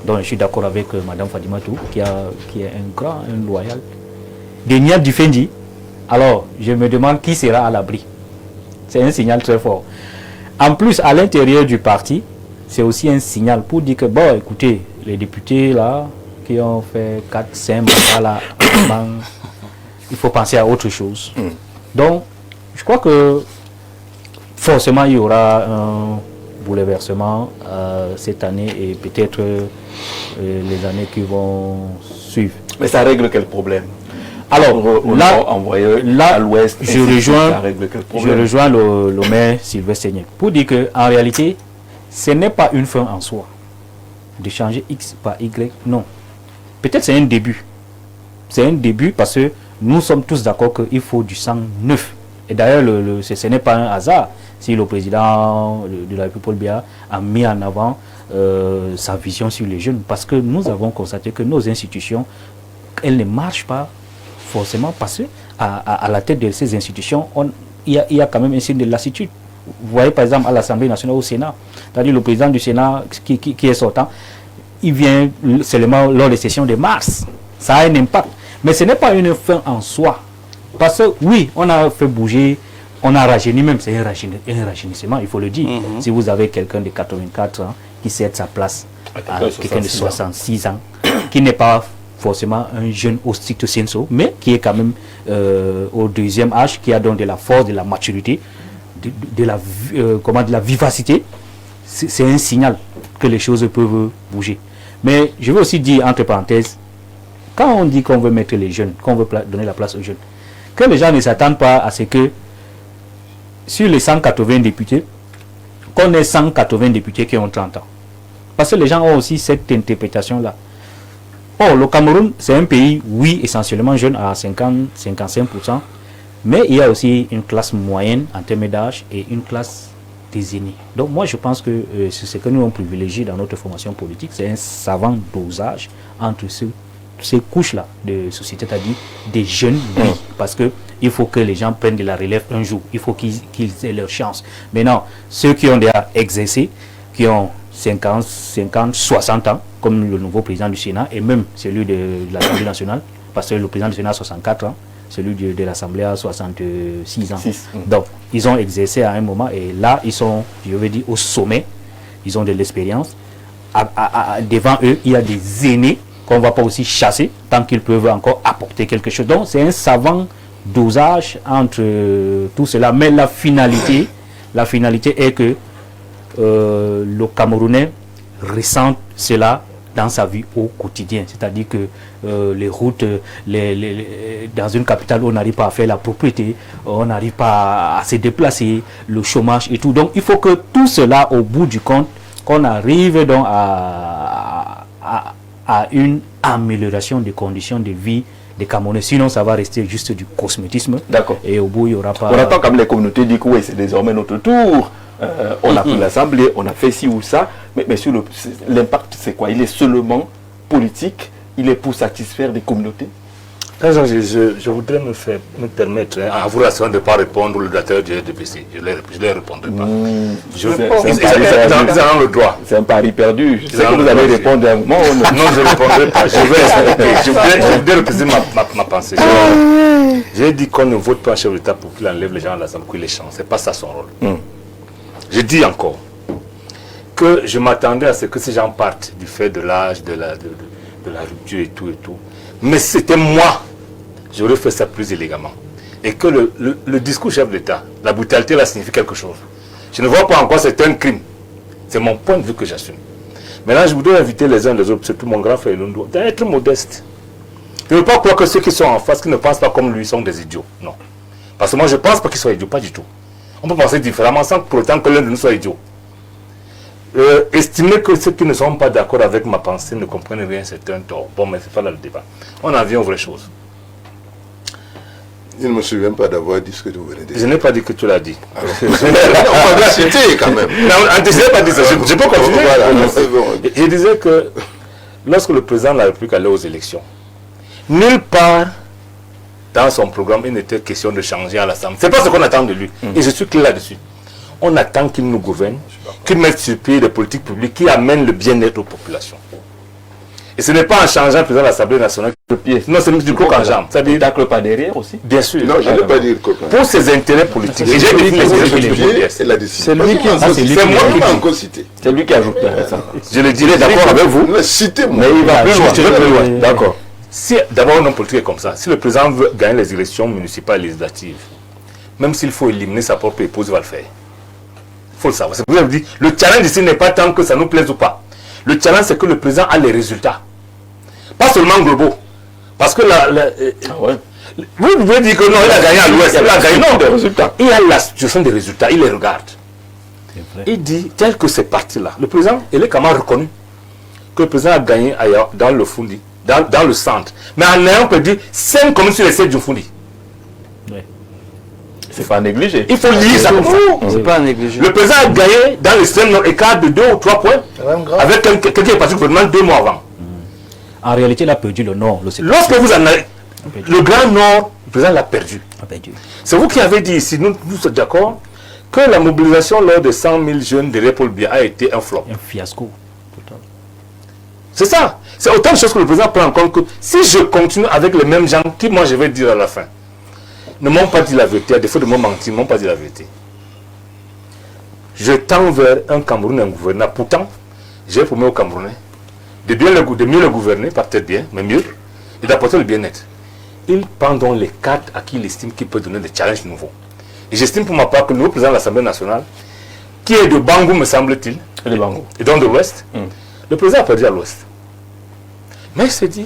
dont je suis d'accord avec Mme Fadimatou, qui est un loyal, de Niad Dufendi, alors je me demande qui sera à l'abri. C'est un signal très fort. En plus, à l'intérieur du parti, c'est aussi un signal pour dire que, bon, écoutez, les députés là, qui ont fait 4-5 mandats là, il faut penser à autre chose. Donc, je crois que forcément, il y aura un bouleversement cette année et peut-être les années qui vont suivre. Mais ça règle quel problème? Alors, là, à l'ouest, je rejoins le maire Sylvestre Seigneur pour dire qu'en réalité, ce n'est pas une fin en soi de changer X par Y, non. Peut-être c'est un début. C'est un début parce que nous sommes tous d'accord qu'il faut du sang neuf. Et d'ailleurs, ce n'est pas un hasard si le président de la République Paul Biya a mis en avant sa vision sur les jeunes. Parce que nous avons constaté que nos institutions, elles ne marchent pas forcément parce qu'à la tête de ces institutions, il y a quand même un signe de lassitude. Vous voyez par exemple à l'Assemblée nationale, au Sénat, c'est-à-dire le président du Sénat qui est sortant, il vient seulement lors des sessions de mars. Ça a un impact. Mais ce n'est pas une fin en soi. Parce que oui, on a fait bouger, on a rajeuni même, c'est un rajeunissement, il faut le dire. Si vous avez quelqu'un de 84 ans qui cède sa place à quelqu'un de 66 ans, qui n'est pas forcément un jeune au strict sensu, mais qui est quand même au deuxième âge, qui a donc de la force, de la maturité, de la vivacité, c'est un signal que les choses peuvent bouger. Mais je veux aussi dire, entre parenthèses, quand on dit qu'on veut mettre les jeunes, qu'on veut donner la place aux jeunes, que les gens ne s'attendent pas à ce que sur les 180 députés, qu'on ait 180 députés qui ont 30 ans. Parce que les gens ont aussi cette interprétation-là. Or, le Cameroun, c'est un pays, oui, essentiellement jeune à 50-55%, mais il y a aussi une classe moyenne en termes d'âge et une classe des aînés. Donc moi, je pense que c'est ce que nous avons privilégié dans notre formation politique, c'est un savant dosage entre ces couches-là de société, c'est-à-dire des jeunes, oui, parce qu'il faut que les gens prennent de la relève un jour, il faut qu'ils aient leur chance. Maintenant, ceux qui ont déjà exercé, qui ont 50, 60 ans, comme le nouveau président du Sénat, et même celui de l'Assemblée nationale, parce que le président du Sénat a 64 ans, celui de l'Assemblée a 66 ans. Donc, ils ont exercé à un moment, et là, ils sont, je veux dire, au sommet, ils ont de l'expérience. Devant eux, il y a des aînés qu'on ne va pas aussi chasser, tant qu'ils peuvent encore apporter quelque chose. Donc, c'est un savant dosage entre tout cela. Mais la finalité est que le Camerounais ressent cela dans sa vie au quotidien. C'est-à-dire que les routes, dans une capitale, on n'arrive pas à faire la propriété, on n'arrive pas à se déplacer, le chômage et tout. Donc, il faut que tout cela, au bout du compte, qu'on arrive donc à une amélioration des conditions de vie des Camerounais. Sinon, ça va rester juste du cosmétisme. D'accord. Et au bout, il n'y aura pas... On attend comme les communautés disent que oui, c'est désormais notre tour. On a pris l'Assemblée, on a fait ci ou ça. Mais sur l'impact, c'est quoi? Il est seulement politique? Il est pour satisfaire des communautés? Je voudrais me permettre, à vous rassurer, de ne pas répondre au dateur du RDPC. Je ne les répondrai pas. Ils ont le droit. C'est un pari perdu. Je sais que vous allez répondre à un moment. Non, je ne répondrai pas. Je voudrais représenter ma pensée. J'ai dit qu'on ne vote pas un chef d'État pour qu'il enlève les gens à l'Assemblée, qu'il les change. Ce n'est pas ça son rôle. Je dis encore que je m'attendais à ce que ces gens partent du fait de l'âge, de la rupture et tout. Mais c'était moi. J'aurais fait ça plus élégamment. et que le discours chef d'État, la brutalité là signifie quelque chose. Je ne vois pas en quoi c'est un crime. C'est mon point de vue que j'assume. Maintenant, je voudrais inviter les uns les autres, surtout mon grand frère Lundu, d'être modeste. Je ne veux pas croire que ceux qui sont en face, qui ne pensent pas comme lui, sont des idiots. Non. Parce que moi, je ne pense pas qu'ils soient idiots, pas du tout. On peut penser différemment sans pour autant que l'un de nous soit idiot. Estimer que ceux qui ne sont pas d'accord avec ma pensée ne comprennent rien, c'est un tort. Bon, mais ce n'est pas là le débat. On en vient aux vraies choses. Je ne me souviens pas d'avoir dit ce que vous venez de dire. Je n'ai pas dit que tu l'as dit. On m'avait cité quand même. Non, je n'ai pas dit ça. Je peux continuer. Voilà. Je disais que lorsque le président de la République allait aux élections, nulle part dans son programme, il n'était question de changer à l'Assemblée. Ce n'est pas ce qu'on attend de lui. Et je suis clair là-dessus. On attend qu'il nous gouverne, qu'il mette sur pied des politiques publiques qui amènent le bien-être aux populations. Et ce n'est pas en changeant le président de l'Assemblée nationale que le pied. Non, c'est du coq en jambe. Ça dit d'accord pas derrière aussi. Bien sûr. Non, je n'ai pas dit le coq. Pour ses intérêts politiques. Et j'ai dit les intérêts politiques. C'est lui qui a encore cité. C'est lui qui ajoute ça. Je le dirai d'accord avec vous. Citez-moi. Mais il va plus loin. D'accord. Si d'abord un homme politique est comme ça, si le président veut gagner les élections municipales et législatives, même s'il faut éliminer sa propre épouse, il va le faire. Il faut le savoir. C'est pour ça que je dis, le challenge ici n'est pas tant que ça nous plaise ou pas. Le challenge, c'est que le président a les résultats. Pas seulement globaux. Parce que vous pouvez dire que non, il a gagné à l'Ouest. Il a gagné non, des résultats. Il a la situation des résultats, il les regarde. Il dit, tel que ces partis-là, le président, il est quand même reconnu que le président a gagné ailleurs, dans le Fundi, dans le centre. Mais en ayant on peut dire 5 communes sur les 7 du Fundi. C'est pas à négliger. Il faut lire ça comme ça. C'est pas à négliger. Le président a gagné dans le système écart de 2 ou 3 points avec quelqu'un qui est parti au gouvernement 2 mois avant. En réalité, il a perdu le Nord. Lorsque vous en avez le Grand Nord, le président l'a perdu. C'est vous qui avez dit ici, nous sommes d'accord, que la mobilisation lors de 100 000 jeunes de Paul Biya a été un flop. Un fiasco. C'est ça. C'est autant de choses que le président prend en compte que si je continue avec les mêmes gens, qui moi je vais dire à la fin, ne m'ont pas dit la vérité, à défaut de me mentir, ne m'ont pas dit la vérité. Je tends vers un Cameroun, un gouverneur. Pourtant, j'ai promis aux Camerounais de mieux le gouverner, pas peut-être bien, mais mieux, et d'apporter le bien-être. Il prend donc les cartes à qui il estime qu'il peut donner des challenges nouveaux. Et j'estime pour ma part que le nouveau président de l'Assemblée nationale, qui est de Bangou, me semble-t-il, et donc de l'Ouest, le président a perdu à l'Ouest. Mais il s'est dit,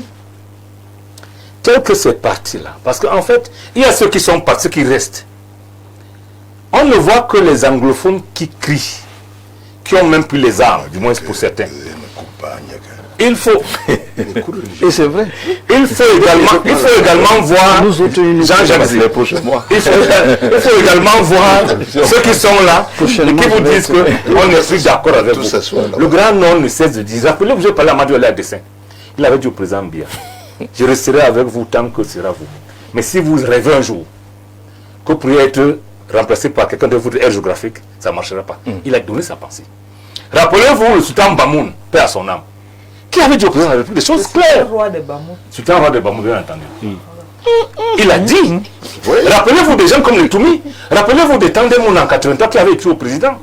quel que ces partis-là, parce qu'en fait, il y a ceux qui sont partis, ceux qui restent. On ne voit que les anglophones qui crient, qui ont même pris les armes, du moins pour certains. Il faut, et c'est vrai, il faut également voir, Jean-Jacques, il faut également voir ceux qui sont là, et qui vous disent qu'on est plus d'accord avec vous. Le Grand Nord ne cesse de dire, rappelez-vous, j'ai parlé à Madou à dessin. Il avait dit au président Biya, je resterai avec vous tant que ce sera vous. Mais si vous rêvez un jour que vous pourriez être remplacé par quelqu'un de votre aire géographique, ça ne marchera pas. Il a donné sa pensée. Rappelez-vous le sultan Bamoun, paix à son âme, qui avait dit au président de la République des choses claires. Sultan roi de Bamoun, bien entendu. Il a dit. Rappelez-vous des gens comme les Toumi. Rappelez-vous des Tandem en 83 qui avaient écrit au président.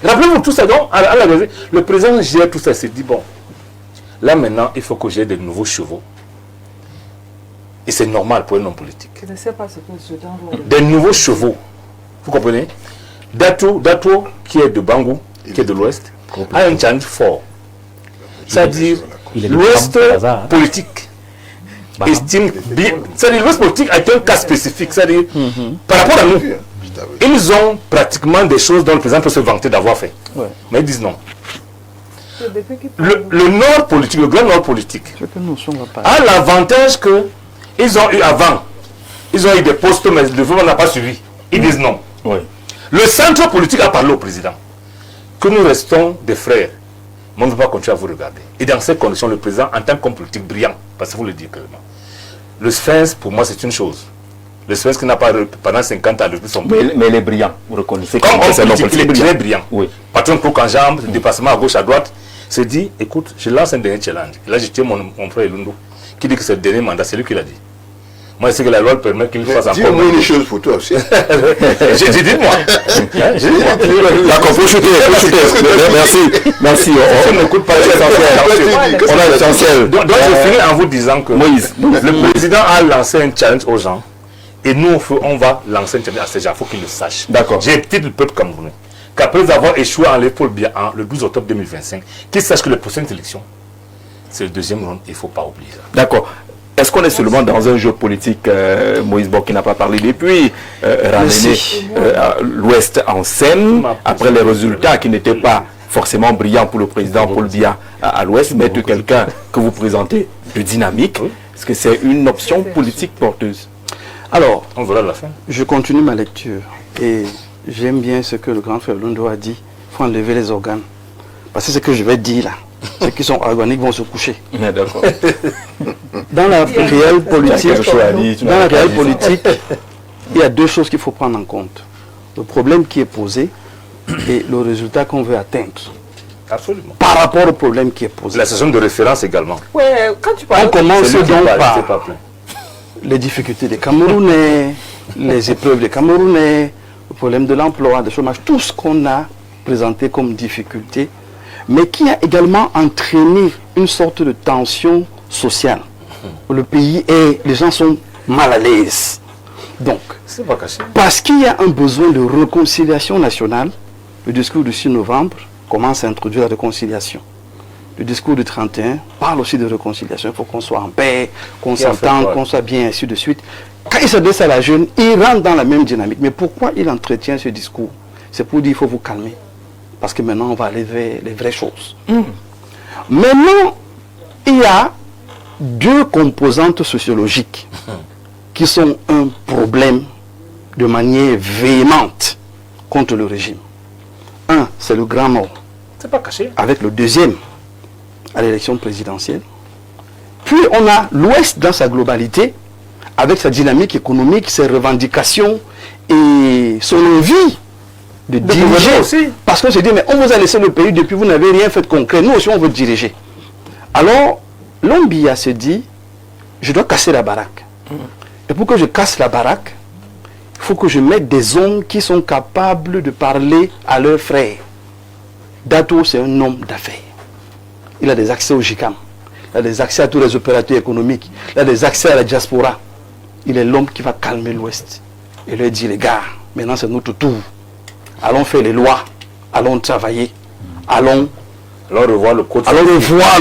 Rappelez-vous tout ça. Donc, le président gère tout ça. Il s'est dit, bon, là maintenant, il faut que j'ai de nouveaux chevaux. Et c'est normal pour un homme politique. Je ne sais pas ce que je dois des nouveaux chevaux. Vous comprenez? Dato, qui est de Bangou, qui est de l'Ouest, a un challenge fort. C'est-à-dire, l'Ouest politique estime bien. C'est-à-dire, l'Ouest politique a un cas spécifique. C'est-à-dire, par rapport à nous, ils ont pratiquement des choses dont le président peut se vanter d'avoir fait. Mais ils disent non. Le Nord politique, le Grand Nord politique, a l'avantage que ils ont eu avant. Ils ont eu des postes, mais le gouvernement n'a pas suivi. Ils disent non. Le centre politique a parlé au président que nous restons des frères. Mais on ne peut pas continuer à vous regarder. Et dans ces conditions, le président, en tant qu'homme politique brillant, parce que vous le dites clairement, le Sphinx, pour moi, c'est une chose. Le Sphinx qui n'a pas, pendant 50 ans, depuis son pays. Mais il est brillant, vous reconnaissez. Comme homme politique, il est très brillant. Patron croc en jambe, dépassement à gauche, à droite, se dit, écoute, je lance un dernier challenge. Et là, je tiens mon frère Lundu, qui dit que c'est le dernier mandat, c'est lui qui l'a dit. Moi, je sais que la loi le permet qu'il fasse encore. Dis-moi une chose pour toi aussi. J'ai dit, dites-moi. D'accord, faut shooter. Merci. On n'écoute pas l'essentiel. On a l'essentiel. Donc, je finis en vous disant que le président a lancé un challenge aux gens Et nous, on va lancer un challenge à ces gens, il faut qu'ils le sachent. D'accord. J'ai dit le peuple camerounais qu'après avoir échoué en l'épaule bien le 12 octobre 2025, qu'ils sachent que les prochaines élections, c'est le deuxième round, il ne faut pas oublier ça. D'accord. Est-ce qu'on est seulement dans un jeu politique, Moïse Bock qui n'a pas parlé depuis, ramener l'Ouest en scène, après les résultats qui n'étaient pas forcément brillants pour le président Paul Biya à l'Ouest, mettre quelqu'un que vous présentez de dynamique, est-ce que c'est une option politique porteuse? Alors, on verra la fin. Je continue ma lecture et j'aime bien ce que le grand frère Lundo a dit, il faut enlever les organes. Parce que ce que je vais dire là, ceux qui sont organiques vont se coucher. D'accord. Dans la réelle politique, il y a deux choses qu'il faut prendre en compte. Le problème qui est posé et le résultat qu'on veut atteindre. Absolument. Par rapport au problème qui est posé. La session de référence également. Ouais, quand tu parles... On commence donc par les difficultés des Camerounais, les épreuves des Camerounais, le problème de l'emploi, du chômage, tout ce qu'on a présenté comme difficulté, mais qui a également entraîné une sorte de tension sociale. Le pays est, les gens sont mal à l'aise. Donc, parce qu'il y a un besoin de réconciliation nationale, le discours du 6 novembre commence à introduire la réconciliation. Le discours du 31 parle aussi de réconciliation. Il faut qu'on soit en paix, qu'on s'entende, qu'on soit bien, ainsi de suite. Quand il s'adresse à la jeune, il rentre dans la même dynamique. Mais pourquoi il entretient ce discours? C'est pour dire qu'il faut vous calmer. Parce que maintenant, on va aller vers les vraies choses. Maintenant, il y a deux composantes sociologiques qui sont un problème de manière véhémente contre le régime. Un, c'est le Grand Nord. C'est pas caché. Avec le deuxième, à l'élection présidentielle. Puis on a l'Ouest dans sa globalité, avec sa dynamique économique, ses revendications et son envie de diriger aussi. Parce qu'on se dit, mais on vous a laissé le pays depuis, vous n'avez rien fait de concret. Nous aussi, on veut diriger. Alors, l'homme Biya se dit, je dois casser la baraque. Et pour que je casse la baraque, il faut que je mette des hommes qui sont capables de parler à leurs frères. Dato, c'est un homme d'affaires. Il a des accès au GICAM. Il a des accès à tous les opérateurs économiques. Il a des accès à la diaspora. Il est l'homme qui va calmer l'Ouest. Et leur dire, les gars, maintenant c'est notre tour. Allons faire les lois. Allons travailler. Allons revoir le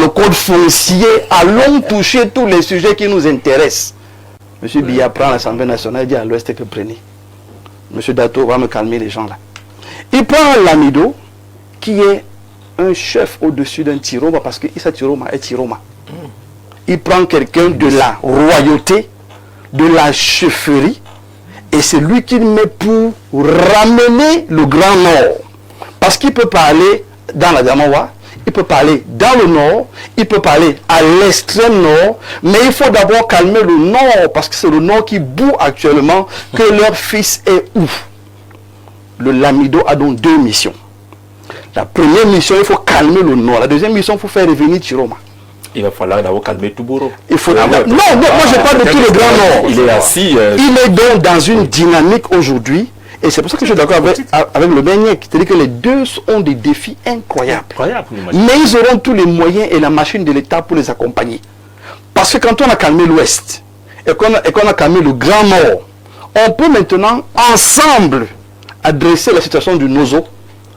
code foncier. Allons toucher tous les sujets qui nous intéressent. Monsieur Biya prend l'Assemblée nationale et dit à l'Ouest que prenez. Monsieur Dato va me calmer les gens là. Il prend Lamido, qui est un chef au-dessus d'un Tiroma, parce que Issa Tiroma est Tiroma. Il prend quelqu'un de la royauté, de la chefferie, et c'est lui qu'il met pour ramener le Grand Nord. Parce qu'il peut parler dans la Gamawa, il peut parler dans le nord, il peut parler à l'extrême nord, mais il faut d'abord calmer le nord, parce que c'est le nord qui bout actuellement, que leur fils est où. Le Lamido a donc deux missions. La première mission, il faut calmer le nord. La deuxième mission, il faut faire revenir Tiroma. Il va falloir d'abord calmer Touboro. Il faut non, moi je parle de tout le Grand Nord. Il est assis. Il est donc dans une dynamique aujourd'hui. Et c'est pour ça que je suis d'accord avec le Benyek. C'est-à-dire que les deux ont des défis incroyables. Mais ils auront tous les moyens et la machine de l'État pour les accompagner. Parce que quand on a calmé l'Ouest et qu'on a calmé le Grand Nord, on peut maintenant ensemble adresser la situation du Nozo.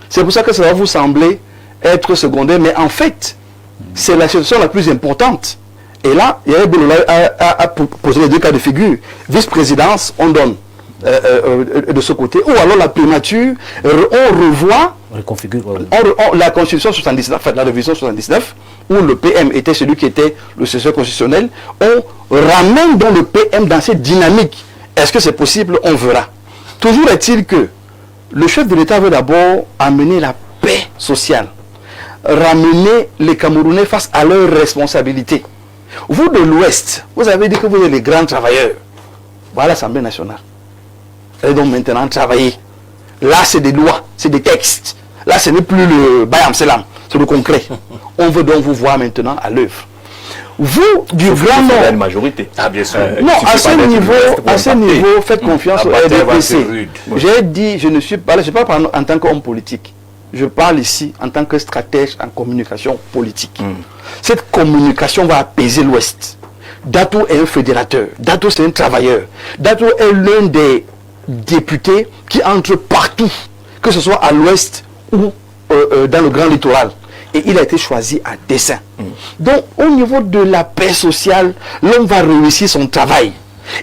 C'est pour ça que ça va vous sembler être secondaire. Mais en fait, c'est la situation la plus importante. Et là, Yahya Belloula a posé les deux cas de figure. Vice-présidence, on donne de ce côté. Ou alors la primature, on revoit la Constitution 79, la révision 79, où le PM était celui qui était le successeur constitutionnel. On ramène donc le PM dans cette dynamique. Est-ce que c'est possible? On verra. Toujours est-il que le chef de l'État veut d'abord amener la paix sociale. Ramener les Camerounais face à leurs responsabilités. Vous de l'Ouest, vous avez dit que vous êtes les grands travailleurs. Voilà l'Assemblée nationale. Et donc maintenant travailler. Là c'est des lois, c'est des textes. Là ce n'est plus le Bayam Selam, c'est le concret. On veut donc vous voir maintenant à l'œuvre. Vous, du Grand Nord, une majorité. Ah bien sûr. Non, à ce niveau, faites confiance au RDPC. J'ai dit, je ne suis pas là, je ne parle pas en tant qu'homme politique. Je parle ici en tant que stratège en communication politique. Cette communication va apaiser l'Ouest. Dato est un fédérateur, Dato c'est un travailleur, Dato est l'un des députés qui entre partout, que ce soit à l'ouest ou dans le grand littoral. Et il a été choisi à dessein. Donc, au niveau de la paix sociale, l'homme va réussir son travail.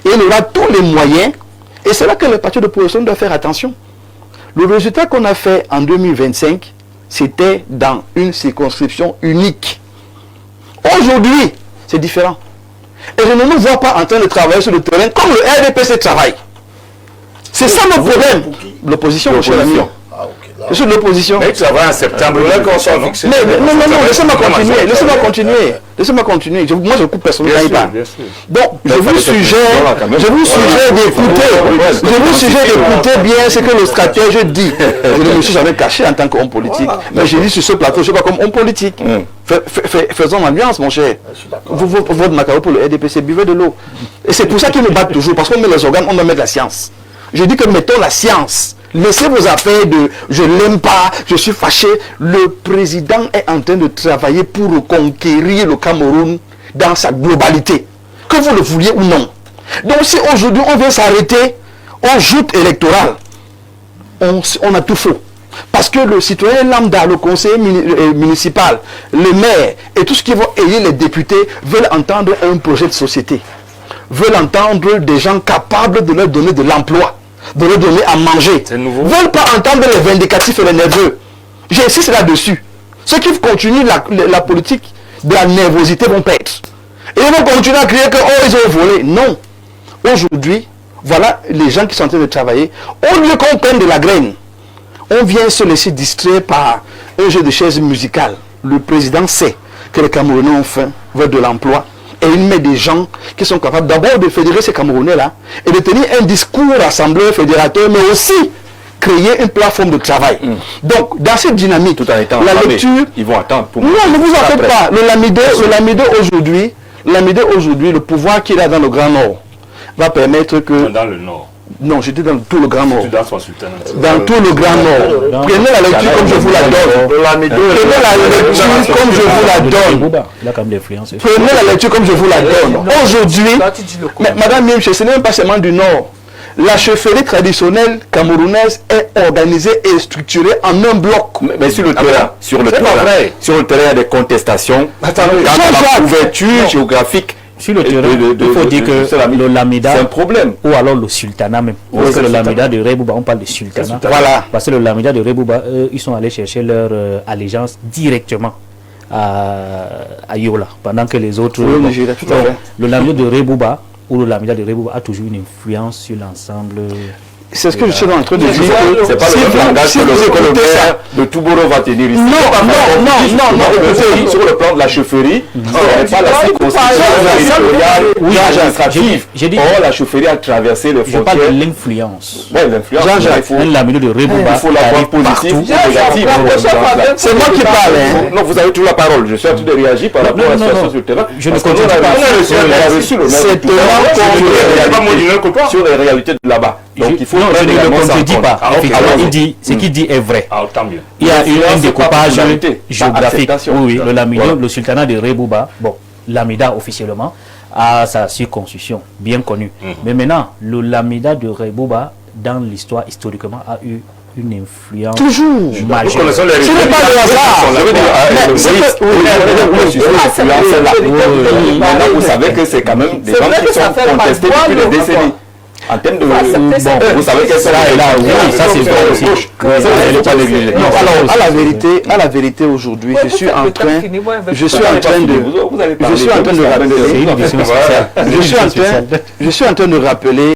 Et il aura tous les moyens. Et c'est là que le parti d'opposition doit faire attention. Le résultat qu'on a fait en 2025, c'était dans une circonscription unique. Aujourd'hui, c'est différent. Et je ne nous vois pas en train de travailler sur le terrain comme le RDPC travaille. C'est ça le problème. L'opposition, mon cher ami. Je suis de l'opposition. Mais tu vas voir en septembre. Non, laissez-moi continuer. Moi, je coupe personne quand il parle. Donc, je vous suggère d'écouter bien ce que le stratège dit. Je ne me suis jamais caché en tant qu'homme politique. Mais j'ai dit sur ce plateau, je ne suis pas comme homme politique. Faisons l'alliance, mon cher. Vous votez Macaro pour le RDPC, buvez de l'eau. Et c'est pour ça qu'ils me battent toujours. Parce qu'on met les organes, on doit mettre la science. Je dis que mettons la science. Laissez vos affaires de je l'aime pas, je suis fâché. Le président est en train de travailler pour reconquérir le Cameroun dans sa globalité. Que vous le vouliez ou non. Donc si aujourd'hui on vient s'arrêter en joute électorale, on a tout faux. Parce que le citoyen lambda, le conseiller municipal, le maire et tout ce qui va élire les députés veulent entendre un projet de société. Veulent entendre des gens capables de leur donner de l'emploi, de leur donner à manger. Veulent pas entendre les vindicatifs et les nerveux. J'insiste là-dessus. Ceux qui continuent la politique de la nervosité vont perdre. Et ils vont continuer à crier que oh, ils ont volé. Non. Aujourd'hui, voilà les gens qui sont en train de travailler. Au lieu qu'on prenne de la graine, on vient se laisser distraire par un jeu de chaises musicales. Le président sait que les Camerounais ont faim, veulent de l'emploi. Et il met des gens qui sont capables d'abord de fédérer ces Camerounais-là et de tenir un discours rassembleur, fédérateur, mais aussi créer une plateforme de travail. Donc, dans cette dynamique, tout en étant la lecture... Ils vont attendre pour... Non, ne vous en faites pas. Le Lamidé aujourd'hui, le pouvoir qu'il a dans le Grand Nord, va permettre que... Dans le Nord. Non, j'étais dans tout le Grand Nord. Dans son sultanat. Dans tout le Grand Nord. Prenez la lecture comme je vous la donne. Prenez la lecture comme je vous la donne. Il a quand même l'influence. Prenez la lecture comme je vous la donne. Aujourd'hui, Madame Mimche, ce n'est même pas seulement du Nord. La chefferie traditionnelle camerounaise est organisée et structurée en un bloc. Mais sur le terrain, sur le terrain, il y a des contestations. Attendez, la couverture géographique. Sur le terrain, il faut dire que le Lamida, c'est un problème. Ou alors le sultanat même. Parce que le Lamida de Rebouba, on parle de sultanat. Voilà. Parce que le Lamida de Rebouba, ils sont allés chercher leur allégeance directement à Yola. Pendant que les autres... Le Lamida de Rebouba, ou le Lamida de Rebouba a toujours une influence sur l'ensemble... C'est ce que je suis en train de dire. C'est pas le langage que le maire de Touboro va tenir ici. Non. Sur le plan de la chefferie, c'est pas la circonscription administrative. Or, la chefferie a traversé les frontières. Je parle de l'influence. Oui, l'influence. Un Lamida de Rebouba, il faut la voir positive ou négative. C'est moi qui parle. Non, vous avez toujours la parole. Je suis en train de réagir par rapport à la situation sur le terrain. Je ne continue pas sur les réalités de là-bas. Donc il faut... Non, je ne le contredis pas. Ce qu'il dit est vrai. Il y a eu un découpage géographique. Oui, le Lamida, le sultanat de Rebouba, bon, Lamida officiellement, a sa circonscription bien connue. Mais maintenant, le Lamida de Rebouba, dans l'histoire historiquement, a eu une influence majeure. Ce n'est pas le hasard. Maintenant, vous savez que c'est quand même des gens qui sont contestés depuis des décennies. En termes de... vous savez que ça est là. Oui, ça c'est vrai aussi. À la vérité aujourd'hui, je suis en train de rappeler